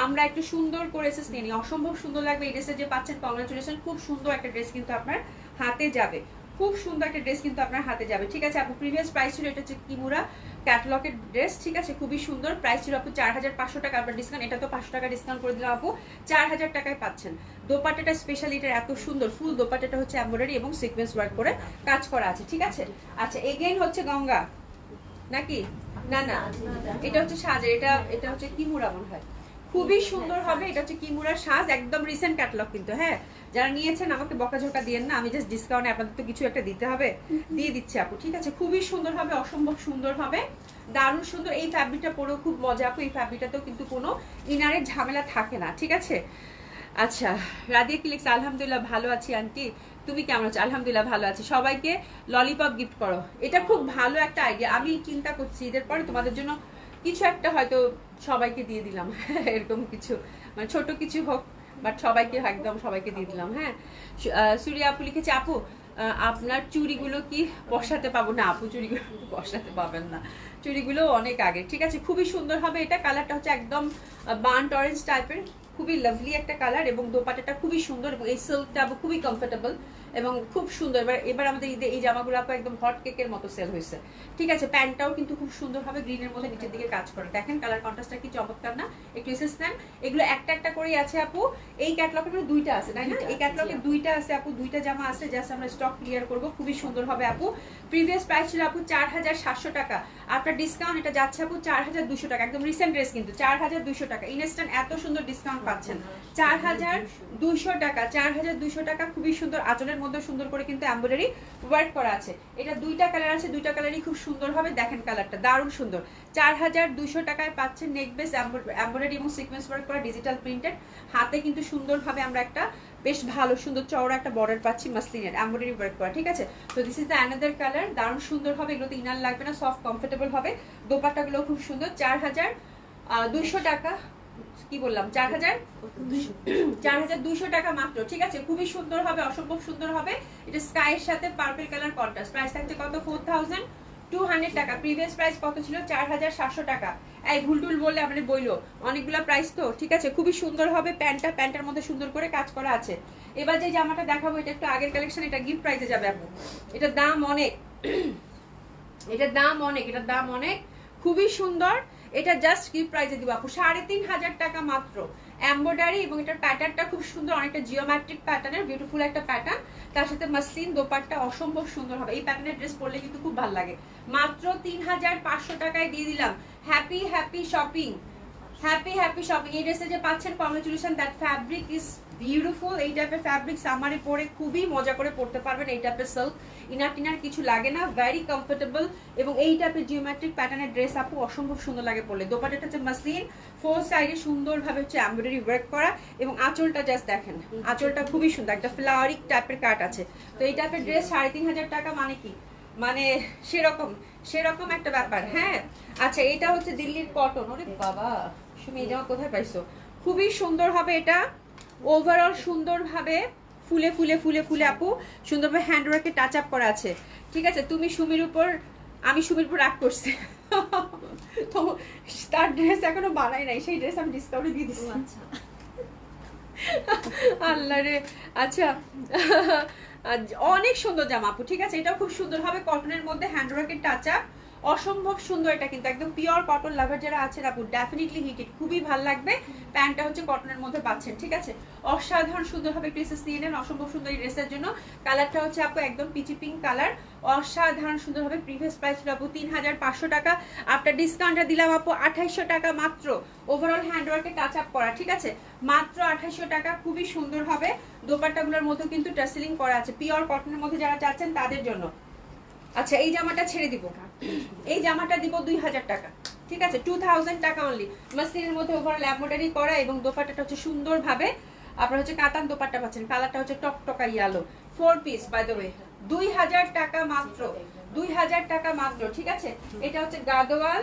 আমরা একটু সুন্দর করে এসএস নিয়ে নিই, অসম্ভব সুন্দর লাগবে। এই ড্রেসটা যে পাচ্ছেন কংগ্রাচুলেশন, খুব সুন্দর একটা ড্রেস কিন্তু আপনার হাতে যাবে, খুব সুন্দর একটা ড্রেস কিন্তু আপনার হাতে যাবে, ঠিক আছে আপু? প্রিভিয়াস প্রাইস ছিল, এটা হচ্ছে কিমুরা ক্যাটালগের ড্রেস, ঠিক আছে? খুবই সুন্দর, প্রাইস ছিল আপু 4500 টাকা, আপনার ডিসকাউন্ট, এটা তো 500 টাকা ডিসকাউন্ট করে দিলাম আপু, 4000 টাকায় পাচ্ছেন। দোপাট্টাটা স্পেশালি এটা এত সুন্দর, ফুল দোপাট্টাটা হচ্ছে এমব্রয়ডারি এবং সিকোয়েন্স ওয়ার্ক করে কাজ করা আছে, ঠিক আছে? আচ্ছা, এগেইন হচ্ছে গঙ্গা নাকি? না না, এটা হচ্ছে সাজের, এটা হচ্ছে কিমুরা মনে হয়, খুবই সুন্দর হবে। এটা হচ্ছে কিমুরার সাজ, একদম রিসেন্ট ক্যাটালগ কিন্তু, হ্যাঁ? যারা নিয়েছেন আমাকে বকাঝোকা দিয়েন না, আমি জাস্ট ডিসকাউন্টে আপনাদের তো কিছু একটা দিতে হবে, দিয়ে দিচ্ছি আপু, ঠিক আছে? খুবই সুন্দর হবে, অসম্ভব সুন্দর হবে, দারুণ সুন্দর। এই ফ্যাব্রিকটা পরেও খুব মজা আপু, এই ফ্যাব্রিকটাতেও কিন্তু কোনো ইনারের ঝামেলা থাকে না, ঠিক আছে? আচ্ছা, রাদিয়া ক্লিক্স, আলহামদুলিল্লাহ ভালো আছি আন্টি, তুমি কেমন আছো? আলহামদুলিল্লাহ ভালো আছি। সবাইকে ললিপপ গিফট করো, এটা খুব ভালো একটা আইডিয়া। আমি চিন্তা করছি ঈদের পরে তোমাদের জন্য কিছু একটা হয়তো সবাইকে দিয়ে দিলাম, এরকম কিছু, মানে ছোট কিছু হোক, বাট সবাইকে একদম সবাইকে দিয়ে দিলাম। হ্যাঁ, সুরিয়া আপু লিখেছে, আপু আপনার চুড়িগুলো কি বসাতে পাবো? না আপু, চুড়িগুলো বসাতে পাবেন না, চুড়িগুলো অনেক আগে, ঠিক আছে? খুবই সুন্দর হবে এটা, কালারটা হচ্ছে একদম বার্ন্ট অরেঞ্জ টাইপের, খুবই লাভলি একটা কালার, এবং দোপাট্টাটা খুবই সুন্দর, এবং এই সিল্কটা খুবই কমফোর্টেবল এবং খুব সুন্দর। এবার আমাদের ঈদে এই জামাগুলো আপু একদম হট কেকের মতো সেল হয়েছে, ঠিক আছে? প্যান্টটাও কিন্তু খুব সুন্দর হবে, গ্রিনের মধ্যে নিচের দিকে কাজ করে, দেখেন কালার কন্ট্রাস্টটা কি চমৎকার না? একটু এসএস নেন, এগুলো একটা একটা করেই আছে আপু। এই ক্যাটালগের দুইটা আছে, তাই না? এই ক্যাটালগে দুইটা আছে আপু, দুইটা জামা আছে, জাস্ট আমরা স্টক ক্লিয়ার করব। খুবই সুন্দর হবে আপু। প্রিভিয়াস প্রাইস ছিল আপু 4700 টাকা, আপনার ডিসকাউন্ট এটা যাচ্ছে আপু 4200 টাকা, একদম রিসেন্ট ড্রেস কিন্তু 4200 টাকা। ইনস্ট্যান্ট এত সুন্দর ডিসকাউন্ট পাচ্ছেন, 4200 টাকা, 4200 টাকা। খুবই সুন্দর, আঁচলের মধ্যে সুন্দর করে কিন্তু এমব্রয়ডারি ওয়ার্ক করা আছে। এটা দুইটা কালার আছে, দুইটা কালারই খুব সুন্দর হবে, দেখেন কালারটা দারুণ সুন্দর। 4200 টাকায় পাচ্ছেন নেক বেস এমব্রয়ডারি এবং সিকোয়েন্স ওয়ার্ক করা, ডিজিটাল প্রিন্টেড, হাতে কিন্তু সুন্দরভাবে আমরা একটা বেশ ভালো সুন্দর চওড়া একটা বর্ডার পাচ্ছি, মাসলিনের এমব্রয়ডারি ওয়ার্ক করা, ঠিক আছে? তো this is the another colour, দারুণ সুন্দর হবে, এগুলোতে ইনার লাগবে না, সফট কমফোর্টেবল হবে। দোপাট্টাগুলো খুব সুন্দর। 4200 টাকা, কি বললাম, 4200 টাকা মাত্র, ঠিক আছে? খুবই সুন্দর হবে, অসম্ভব সুন্দর হবে। এটা স্কাইয়ের সাথে পার্পল কালার কন্ট্রাস্ট, প্রাইস থাকছে কত? 4200 টাকা। প্রিভিয়াস প্রাইস কত ছিল? 4700 টাকা। এই ভুলটুল বললে আমাদের বইলো, অনেকগুলো প্রাইস তো, ঠিক আছে? খুবই সুন্দর হবে প্যান্টটা, প্যান্টের মধ্যে সুন্দর করে কাজ করা আছে। এবার যে জামাটা দেখাবো এটা একটু আগের কালেকশন, এটা গিফট প্রাইসে যাবে আপু, এটার দাম অনেক, এটার দাম অনেক, এটার দাম অনেক, খুবই সুন্দর। এটা জাস্ট গিফট প্রাইসে দিব আপু, 3500 টাকা মাত্র। এমব্রয়ডারি এবং এটার প্যাটার্নটা খুব সুন্দর, অনেকটা জিওমেট্রিক প্যাটার্নের, বিউটিফুল একটা প্যাটার্ন, তার সাথে মাসলিন দোপাট্টা অসম্ভব সুন্দর হবে। এই প্যাটার্নের ড্রেস পরলে কিন্তু খুব ভালো লাগে। মাত্র 3500 টাকায় দিয়ে দিলাম। Happy happy shopping, happy happy shopping. এই ড্রেসে যে পাচ্ছেন, congratulation, that fabric is beautiful. এই টাইপের ফ্যাব্রিক সামারে পরে খুবই মজা করে পড়তে পারবেন। এই টাইপের সিল্ক, ইনার টিনার কিছু লাগে না, ভেরি কমফোর্টেবল, এবং এই টাইপের জিওমেট্রিক প্যাটার্নের ড্রেস আপু অসম্ভব সুন্দর লাগে পরলে। দোপাট্টাটা হচ্ছে মাসলিন, ফোর সাইডে সুন্দরভাবে হচ্ছে এমব্রয়ডারি ওয়ার্ক করা, এবং আঁচলটা জাস্ট দেখেন, আঁচলটা খুবই সুন্দর, একটা ফ্লাওয়ারিক টাইপের কাট আছে। তো এই টাইপের ড্রেস 3500 টাকা মানে কি, মানে সেরকম সেরকম একটা ব্যাপার। হ্যাঁ, আচ্ছা, এটা হচ্ছে দিল্লির কটন। ওরে বাবা, তুমি এই জামা কোথায় পাইছো? খুবই সুন্দর হবে এটা, ওভারঅল সুন্দরভাবে ফুলে ফুলে ফুলে ফুলে আপু সুন্দরভাবে হ্যান্ডওয়ার্কে টাচ আপ করা আছে, ঠিক আছে? তুমি সুমির উপর, আমি সুমির উপর রাগ করছি, তো তার ড্রেস এখনো বানাই নাই, সেই ড্রেস আমি ডিসকাউন্টে দিয়ে দিচ্ছি। আল্লাহ রে। আচ্ছা, অনেক সুন্দর জামা আপু, ঠিক আছে? এটাও খুব সুন্দর হবে, কটনের মধ্যে হ্যান্ডওয়ার্কের টাচ আপ, অসম্ভব সুন্দর। এটা কিন্তু একদম পিওর কটন লাভার যারা আছেন আপু ডেফিনেটলি হিটেড, খুবই ভালো লাগবে। প্যান্টটা হচ্ছে কটনের মধ্যে পাচ্ছেন, ঠিক আছে। অসাধারণ সুন্দর হবে, ড্রেসেস নিয়ে নেন অসম্ভব সুন্দর এই ড্রেসের জন্য। কালারটা হচ্ছে আপু একদম পিচি পিঙ্ক কালার, অসাধারণ সুন্দর হবে। প্রিভিয়াস প্রাইস ছিল আপু 3500 টাকা, আফটার ডিসকাউন্টটা দিলাম আপু 2800 টাকা মাত্র। ওভারঅল হ্যান্ডওয়ার্কে টাচ আপ করা, ঠিক আছে, মাত্র 2800 টাকা। খুবই সুন্দর হবে। দোপাট্টাগুলোর মধ্যে কিন্তু টাসেলিং করা আছে, পিওর কটনের মধ্যে যারা চাচ্ছেন তাদের জন্য। আচ্ছা এই জামাটা ছেড়ে দিব, এই জামাটা দিব 2000 টাকা, ঠিক আছে, 2000 টাকা অনলি। মাসলিনের মধ্যে ওভারঅল এমব্রয়ডারি করা এবং দোপাট্টাটা হচ্ছে সুন্দরভাবে আপনারা হচ্ছে কাতান দোপাট্টা পাচ্ছেন। কালারটা হচ্ছে টকটকা yellow, 4 piece by the way, 2000 টাকা মাত্র, 2000 টাকা মাত্র, ঠিক আছে। এটা হচ্ছে গাদোয়াল,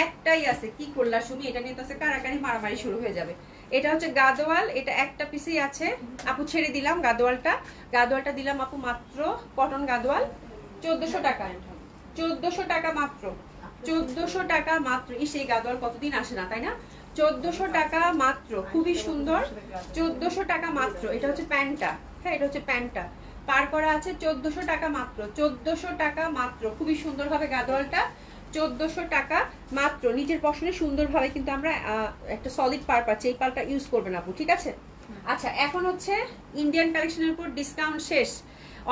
একটাই আছে, কি করলা সুমি, এটা নিয়ে তো আছে কারাকারি মারামারি শুরু হয়ে যাবে। এটা হচ্ছে গাদোয়াল, এটা একটা পিসেই আছে আপু, ছেড়ে দিলাম গাদোয়ালটা। গাদোয়ালটা দিলাম আপু মাত্র, কটন গাদোয়াল 1400 টাকা, 1400 টাকা মাত্র, 1400 টাকা মাত্র। সেই গাদোয়াল কতদিন আসে না, তাই না? 1400 টাকা মাত্র, খুবই সুন্দর, 1400 টাকা মাত্র। এটা হচ্ছে প্যান্টটা, হ্যাঁ এটা হচ্ছে প্যান্টটা, পার করা আছে 1400 টাকা মাত্র, 1400 টাকা মাত্র। খুবই সুন্দর হবে গাদোয়ালটা, 1400 টাকা মাত্র। নিচের পশনে সুন্দরভাবে কিন্তু আমরা একটা সলিড পার পাচ্ছি, এই পারটা ইউজ করবেন আপু, ঠিক আছে। আচ্ছা এখন হচ্ছে ইন্ডিয়ান কালেকশনের উপর ডিসকাউন্ট শেষ,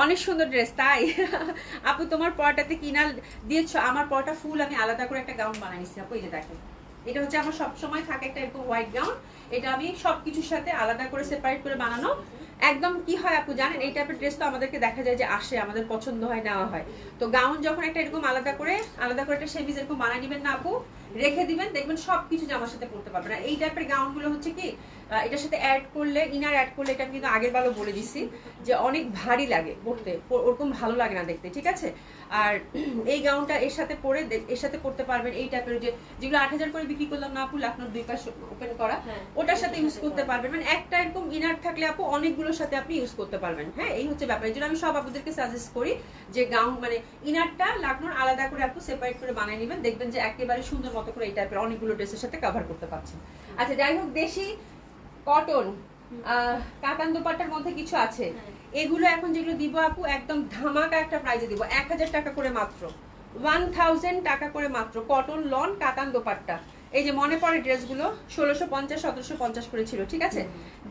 অনেক সুন্দর ড্রেস তাই আপু তোমার পরটাতে কিনা দিয়েছো, আমার পরটা ফুল আমি আলাদা করে একটা গাউন বানিয়ে নিচ্ছি আপু। এই যে দেখেন, এটা হচ্ছে আমার সবসময় থাকে একটা এরকম হোয়াইট গাউন, এটা আমি সবকিছুর সাথে আলাদা করে সেপারেট করে বানানো। একদম কি হয় আপু জানেন, এই টাইপের ড্রেস তো আমাদেরকে দেখা যায় যে আসে, আমাদের পছন্দ হয়, নেওয়া হয়। তো গাউন যখন একটা এরকম আলাদা করে একটা সেমিজ এরকম বানিয়ে দিবেন না আপু, রেখে দিবেন, দেখবেন সবকিছু জামার সাথে পরতে পারবেন। আর এই টাইপের গাউন গুলো হচ্ছে কি এটার সাথে অ্যাড করলে, ইনার অ্যাড করলে, এটা আমি কিন্তু আগের বারও বলে দিচ্ছি যে অনেক ভারী লাগে পরতে, ওরকম ভালো লাগে না দেখতে, ঠিক আছে। আর এই গাউনটা এর সাথে পরে এর সাথে পরতে পারবেন। এই টাইপের যেগুলো 8000 করে বিক্রি করলাম না আপু, লাখনোর 2 পাশ ওপেন করা, ওটার সাথে ইউজ করতে পারবেন। মানে একটা এরকম ইনার থাকলে আপু অনেকগুলোর সাথে আপনি ইউজ করতে পারবেন। হ্যাঁ এই হচ্ছে ব্যাপার। এই জন্য আমি সব আপনাদেরকে সাজেস্ট করি যে গাউন মানে ইনারটা লাখনোর আলাদা করে আপু সেপারেট করে বানিয়ে নেবেন, দেখবেন যে একেবারে সুন্দর মতো করে এই টাইপের অনেকগুলো ড্রেসের সাথে কভার করতে পারছেন। আচ্ছা যাই হোক, দেশি কটন কাতান দোপাট্টার মধ্যে কিছু আছে, এগুলো এখন যেগুলো দিব আপু একদম ধামাকা একটা প্রাইজে দিব, 1000 টাকা করে মাত্র, 1000 টাকা করে মাত্র। কটন লন কাতান দোপাট্টা, এই যে মনে পড়ে ড্রেসগুলো 1650 1750 করে ছিল, ঠিক আছে,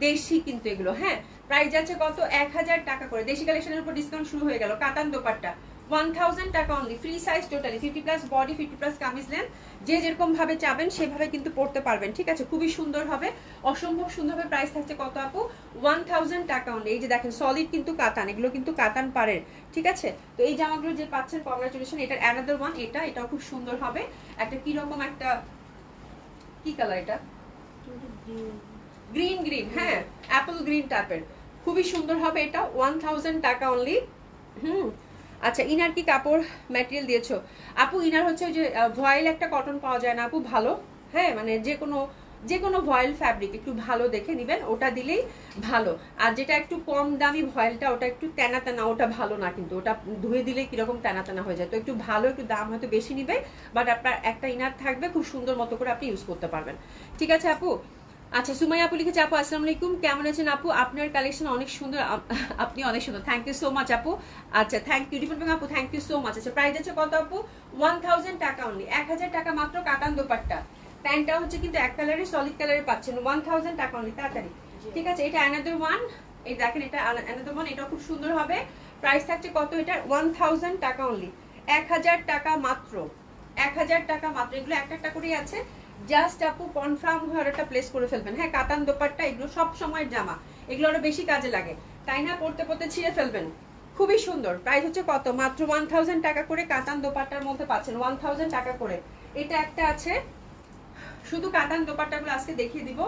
দেশি কিন্তু এগুলো। হ্যাঁ প্রাইস যাচ্ছে কত, 1000 টাকা করে। দেশি কালেকশনের উপর ডিসকাউন্ট শুরু হয়ে গেল। কাতান দোপাট্টা 1000 টাকা only, free size totally, 50 plus body, 50 plus kameez length, যে যেরকম ভাবে চাবেন সেভাবে কিন্তু পড়তে পারবেন, ঠিক আছে। খুবই সুন্দর হবে, অসম্ভব সুন্দর হবে। প্রাইস থাকছে কত আপু, 1000 টাকা অনলি। এই যে দেখেন সলিড কিন্তু কাতান, এগুলো কিন্তু কাতান পাড়ের, ঠিক আছে। তো এই জামাগুলো যে পাচ্ছেন কংগ্রাচুলেশন। এটার অ্যানাদার ওয়ান, এটাও খুব সুন্দর হবে। একটা কি রকম একটা, কি কালার এটা, গ্রিন গ্রিন, হ্যাঁ অ্যাপল গ্রিন টাইপের, খুবই সুন্দর হবে। এটা 1000 টাকা অনলি। আচ্ছা ইনার কি কাপড় ম্যাটেরিয়াল দিয়েছো আপু? ইনার হচ্ছে যে ভয়েল একটা কটন পাওয়া যায় না আপু ভালো, হ্যাঁ মানে যে কোনো ভয়েল ফ্যাব্রিক একটু ভালো দেখে নেবেন, ওটা দিলেই ভালো। আর যেটা একটু কম দামি ভয়েলটা, ওটা একটু টানা টানা, ওটা ভালো না কিন্তু, ওটা ধুয়ে দিলে কিরকম টানা টানা হয়ে যায়। তো একটু ভালো, একটু দাম হয়তো বেশি নিবে, বাট আপনার একটা ইনার থাকবে, খুব সুন্দর মতো করে আপনি ইউজ করতে পারবেন, ঠিক আছে আপু। আচ্ছা সুমাইয়া আপু লিখেছে, আপু আসসালামু আলাইকুম, কেমন আছেন আপু? আপনার কালেকশন অনেক সুন্দর, আপনি অনেক সুন্দর, থ্যাংক ইউ সো মাচ আপু। আচ্ছা থ্যাংক ইউ রিপোর্ট আপু, থ্যাংক ইউ সো মাচ। আচ্ছা প্রাইস আছে কত আপু, 1000 টাকা অনলি, 1000 টাকা মাত্র। কাতান দোপাট্টা, প্যান্টটা হচ্ছে কিন্তু এক কালারে, সলিড কালারে পাচ্ছেন, 1000 টাকা অনলি, তাড়াতাড়ি, ঠিক আছে। এটা অ্যানাদার ওয়ান, এই দেখেন এটা অ্যানাদার ওয়ান, এটাও খুব সুন্দর হবে। প্রাইস থাকছে কত, এটা 1000 টাকা অনলি, 1000 টাকা মাত্র, 1000 টাকা মাত্র। এগুলো একটা একটা করেই আছে, জাস্ট আপু কনফার্ম হয়ে অর্ডারটা প্লেস করে ফেলবেন। হ্যাঁ কাতান দোপাট্টা এগুলো সব সময়ের জামা, এগুলো আরো বেশি কাজে লাগে, তাই না, পড়তে পড়তে ছিঁড়ে ফেলবেন। খুবই সুন্দর। প্রাইস হচ্ছে কত, মাত্র 1000 টাকা করে। কাতান দোপাট্টার মধ্যে পাচ্ছেন 1000 টাকা করে। এটা একটা আছে, শুধু কাতান দোপাট্টাগুলো আজকে দেখিয়ে দিব,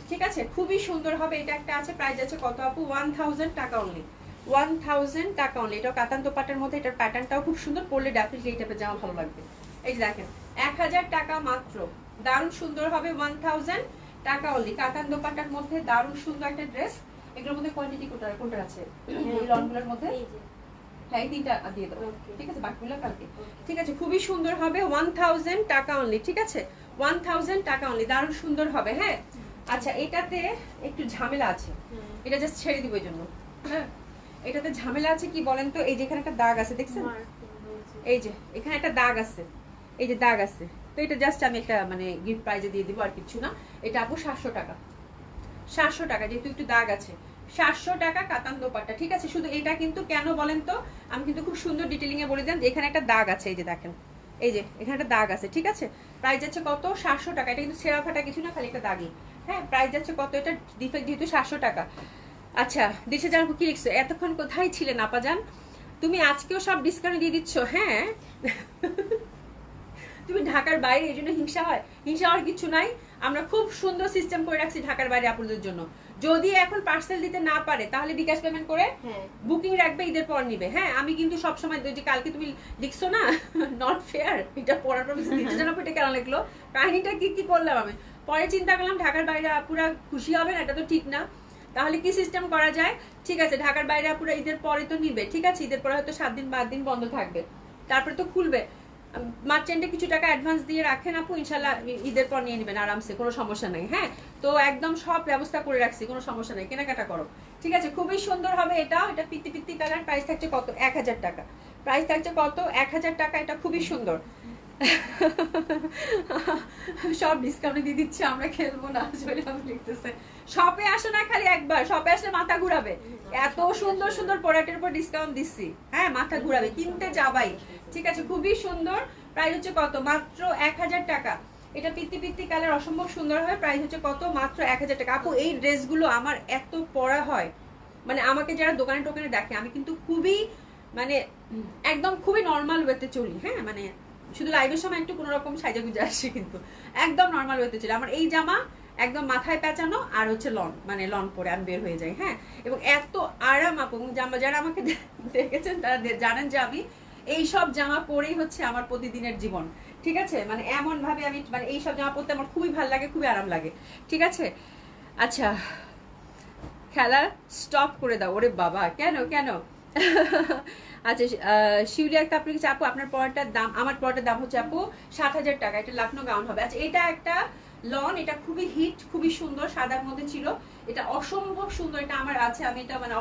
ঠিক আছে, খুবই সুন্দর হবে। এটা একটা আছে, প্রাইস আছে কত আপু, 1000 টাকা অনলি, 1000 টাকা অনলি। এটাও কাতান দোপাট্টার মধ্যে, এটার প্যাটার্নটাও খুব সুন্দর, পরলে ডেফিনেটলি এই টাইপের জামা ভালো লাগবে। এই যে দেখেন 1000 টাকা মাত্র, দারুণ সুন্দর হবে, 1000 টাকা অনলি। কাতান দোপাট্টার মধ্যে দারুণ সুন্দর একটা ড্রেস। এগুলোর মধ্যে কোয়ান্টিটি কোনটা আছে, এই লনগুলোর মধ্যে, হ্যাঁ এই তিনটা দিয়ে দেবো, ঠিক আছে, বাকিগুলো কালকে, ঠিক আছে। খুবই সুন্দর হবে, 1000 টাকা অনলি, ঠিক আছে, 1000 টাকা অনলি, দারুণ সুন্দর হবে। হ্যাঁ আচ্ছা এটাতে একটু ঝামেলা আছে, এটা জাস্ট ছেড়ে দিব এই জন্য। হ্যাঁ এটাতে ঝামেলা আছে কি বলেন তো, এই যেখানে একটা দাগ আছে দেখছেন, এই যে এখানে একটা দাগ আছে, এই যে দাগ আছে, তো এটা জাস্ট আমি একটা মানে গিফট প্রাইজে দিয়ে দিব, আর কিছু না। এটা আপু 700 টাকা, 700 টাকা, যেহেতু একটু দাগ আছে। 700 টাকা কাতান দোপাট্টা, ঠিক আছে। শুধু এটা কিন্তু কেন বলেন তো, আমি কিন্তু খুব সুন্দর ডিটেলিং এ বলে দিলাম যে এখানে একটা দাগ আছে, এই যে দেখেন, এই যে এখানে একটা দাগ আছে, ঠিক আছে। প্রাইস যাচ্ছে কত? 700 টাকা। এটা কিন্তু ছেঁড়া ফাটা কিছু না, খালি একটা দাগই। হ্যাঁ, প্রাইস যাচ্ছে কত? এটা ডিফেক্ট যেহেতু 700 টাকা। আচ্ছা, দিশা জান কি লিখছো? এতক্ষণ কোথায় ছিলেন আপাজান? তুমি আজকেও সব ডিসকাউন্ট দিয়ে দিচ্ছ? হ্যাঁ তুমি ঢাকার বাইরে, এই জন্য হিংসা হয়? হিংসা হওয়ার কিছু নাই। আমরা খুব সুন্দর সিস্টেম করে রাখছি ঢাকার বাইরে আপনাদের জন্য। যদি এখন পার্সেল দিতে না পারে তাহলে বিকাশ পেমেন্ট করে বুকিং রাখবে, ঈদের পর নিবে। হ্যাঁ, আমি কিন্তু সবসময় যে কালকে তুমি লিখছো না নট ফেয়ার, এটা পড়ার পর দিতে জানা এটা কেন লিখলো, কাহিনীটা কি কি করলাম আমি। পরে চিন্তা করলাম ঢাকার বাইরে আপুরা খুশি হবে না, এটা তো ঠিক না। তাহলে কি সিস্টেম করা যায়? ঠিক আছে, ঢাকার বাইরে আপুরা ঈদের পরে তো নিবে, ঠিক আছে। ঈদের পরে হয়তো 7 দিন 5 দিন বন্ধ থাকবে, তারপরে তো খুলবে। মার্চেন্টে কিছু টাকা অ্যাডভান্স দিয়ে রাখেন আপু, ইনশাল্লাহ ঈদের পর নিয়ে নেবেন আরামসে, কোনো সমস্যা নেই। হ্যাঁ, তো একদম সব ব্যবস্থা করে রাখছি, কোনো সমস্যা নেই, কেনাকাটা করো, ঠিক আছে। খুবই সুন্দর হবে এটাও। এটা পিত্তি পিত্তি কালার, প্রাইস থাকছে কত? 1000 টাকা। প্রাইস থাকছে কত? 1000 টাকা। এটা খুবই সুন্দর। সব ডিসকাউন্টে দিয়ে দিচ্ছে, আমরা খেলবো না। লিখতেছে শপে আসো না, খালি একবার শপে আসলে মাথা ঘুরাবে। এত সুন্দর সুন্দর প্রোডাক্টের উপর ডিসকাউন্ট দিচ্ছি, হ্যাঁ মাথা ঘুরাবে, কিনতে যাবাই, ঠিক আছে। খুবই সুন্দর। প্রাইস হচ্ছে কত? মাত্র 1000 টাকা। এটা পিত্তি পিত্তি কালার, অসম্ভব সুন্দর হবে। প্রাইস হচ্ছে কত? মাত্র 1000 টাকা। আপু এই ড্রেসগুলো আমার এত পরা হয়, মানে আমাকে যারা দোকানে টোকানে দেখে, আমি কিন্তু খুবই মানে একদম খুবই নর্মাল ওয়েতে চলি। হ্যাঁ, মানে শুধু লাইভের সময় একটু কোনো রকম সাজা গুজা আসে, কিন্তু একদম নর্মাল ওয়েতে চলি। আমার এই জামা একদম মাথায় পেঁচানো আর হচ্ছে লন, মানে লন পরে আমি বের হয়ে যাই। হ্যাঁ, এবং এত আরাম আপু, জামা যারা আমাকে দেখেছেন তারা জানেন যে আমি এই সব জামা পরেই হচ্ছে আমার প্রতিদিনের জীবন, ঠিক আছে। মানে এমন ভাবে আমি মানে এই সব জামা পরতে আমার খুবই ভালো লাগে, খুবই আরাম লাগে, ঠিক আছে। আচ্ছা, খেলা স্টপ করে দাও। ওরে বাবা, কেন কেন? আচ্ছা, শিউলি একটা আপনি আপু আপনার পড়াটার দাম, আমার পড়াটার দাম হচ্ছে আপু 7000 টাকা। এটা লাখনো গাউন হবে। আচ্ছা, এটা একটা লন, এটা খুবই হিট, খুবই সুন্দর, সাদার মধ্যে ছিল। এটা অসম্ভব সুন্দর, এটা আমার আছে, আমি এটা মানে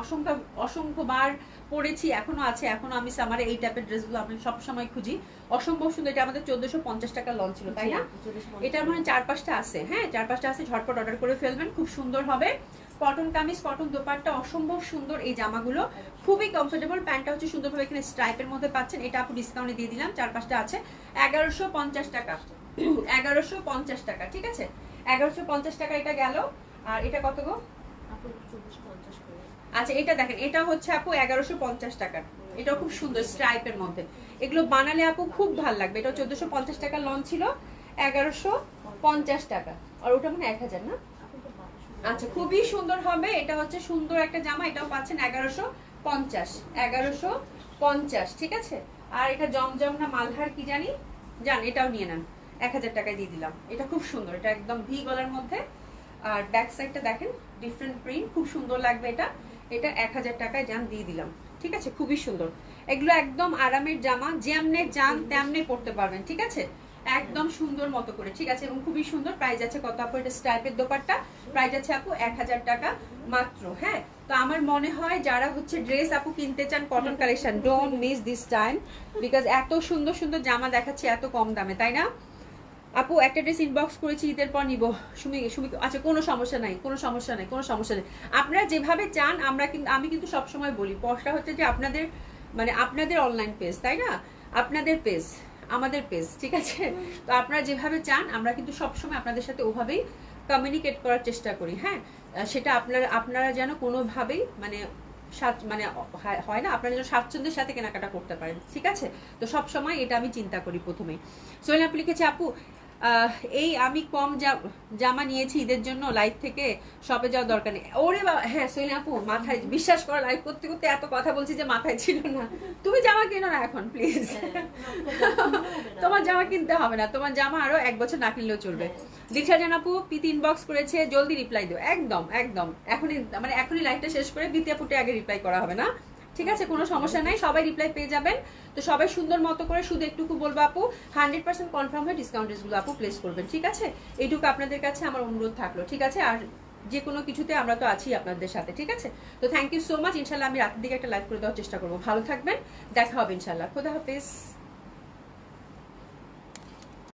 অসংখ্যবার পরেছি, এখনো আছে। এখনো আমি সামারে এই টাইপের ড্রেসগুলো আমি সবসময় খুঁজি, অসম্ভব সুন্দর। এটা আমাদের 1450 টাকা লন ছিল, তাই না? এটার মানে 4-5টা আছে। হ্যাঁ, 4-5টা আছে, ঝটপট অর্ডার করে ফেলবেন, খুব সুন্দর হবে। কটন কামিজ, কটন দোপাট্টা, অসম্ভব সুন্দর এই জামাগুলো, খুবই কমফোর্টেবল। প্যান্টটা হচ্ছে সুন্দরভাবে এখানে স্ট্রাইপের মধ্যে পাচ্ছেন। এটা আপু ডিসকাউন্টে দিয়ে দিলাম, 4-5টা আছে, 1150 টাকা। 1150 টাকা, ঠিক আছে। 1150 টাকা এটা গেল। আর এটা কত গো? আচ্ছা, এটা দেখেন, এটা হচ্ছে আপু 1150 টাকা। এটাও খুব সুন্দর স্ট্রাইপের মধ্যে। এগুলো বানালে আপু খুব ভালো লাগবে। এটা 1450 টাকা লন ছিল, 1150 টাকা। আর ওটা মানে 1000 না? আচ্ছা, খুবই সুন্দর হবে। এটা হচ্ছে সুন্দর একটা জামা, এটাও পাচ্ছেন 1150। 1150, ঠিক আছে। আর এটা জমজম না মালহার কি জানি, জান, এটাও নিয়ে নেন, 1000 টাকায় দিয়ে দিলাম। এটা খুব সুন্দর, এটা একদম ভি গলার মধ্যে। আর ব্যাক সাইডটা দেখেন, ডিফারেন্ট প্রিন্ট, খুব সুন্দর লাগবে এটা। এটা 1000 টাকায় জান দিয়ে দিলাম, ঠিক আছে। খুবই সুন্দর, এগুলো একদম আরামের জামা, যেমনে যান তেমনে পড়তে পারবেন, ঠিক আছে। একদম সুন্দর মতো করে, ঠিক আছে। এবং খুবই সুন্দর। প্রাইস আছে কত আপু? এটা স্ট্রাইপের দোপাট্টা, প্রাইস আছে আপু 1000 টাকা মাত্র। হ্যাঁ, তো আমার মনে হয় যারা হচ্ছে ড্রেস আপু কিনতে চান, cotton collection, don't miss this time, because এত সুন্দর সুন্দর জামা দেখাচ্ছে এত কম দামে, তাই না আপু? একটা ড্রেস ইনবক্স করেছি, ঈদের পর নিব। সুমি সুমি আচ্ছা, কোনো সমস্যা নাই, কোনো সমস্যা নাই, কোনো সমস্যা নেই। আপনারা যেভাবে চান, আমরা কিন্তু আমি কিন্তু সবসময় বলি, পয়সা হচ্ছে যে আপনাদের মানে আপনাদের অনলাইন পেজ, তাই না? আপনাদের পেজ, আমাদের পেজ, ঠিক আছে। তো আপনারা যেভাবে চান, আমরা কিন্তু সবসময় আপনাদের সাথে ওভাবেই কমিউনিকেট করার চেষ্টা করি। হ্যাঁ, সেটা আপনারা যেন কোনোভাবেই মানে মানে হয় না, আপনারা যেন স্বাচ্ছন্দ্যের সাথে কেনাকাটা করতে পারেন, ঠিক আছে। তো সব সময় এটা আমি চিন্তা করি প্রথমেই। সোহেল আপু লিখেছে, আপু এই আমি কম জামা নিয়েছি ঈদের জন্য, লাইভ থেকে শপে যাওয়ার দরকার নেই। ওরে বাবা, হ্যাঁ সোহেল আপু, মাথায় বিশ্বাস করো, লাইভ করতে করতে এত কথা বলছি যে মাথায় ছিল না। তুমি জামা কেনো না এখন প্লিজ, তোমার জামা কিনতে হবে না, তোমার জামা আরো 1 বছর না কিনলেও চলবে। দীক্ষা জান আপু পিতি ইনবক্স করেছে, জলদি রিপ্লাই দিও। একদম একদম, এখনই লাইভটা শেষ করে বিতিয়া ফুটে আগে রিপ্লাই করা হবে না, ঠিক আছে। কোনো সমস্যা নাই, সবাই রিপ্লাই পেয়ে যাবেন। তো সবাই সুন্দর মতো করে, শুধু একটুকু বলবো আপু 100% কনফার্ম হয়ে ডিসকাউন্ট ড্রেসগুলো আপু প্লেস করবেন, ঠিক আছে। এইটুকু আপনাদের কাছে আমার অনুরোধ থাকলো, ঠিক আছে। আর যে কোনো কিছুতে আমরা তো আছি আপনাদের সাথে, ঠিক আছে। তো থ্যাংক ইউ সো মাচ। ইনশাল্লাহ আমি রাতের দিকে একটা লাইভ করে দেওয়ার চেষ্টা করবো। ভালো থাকবেন, দেখা হবে ইনশাল্লাহ। খোদা হাফেজ।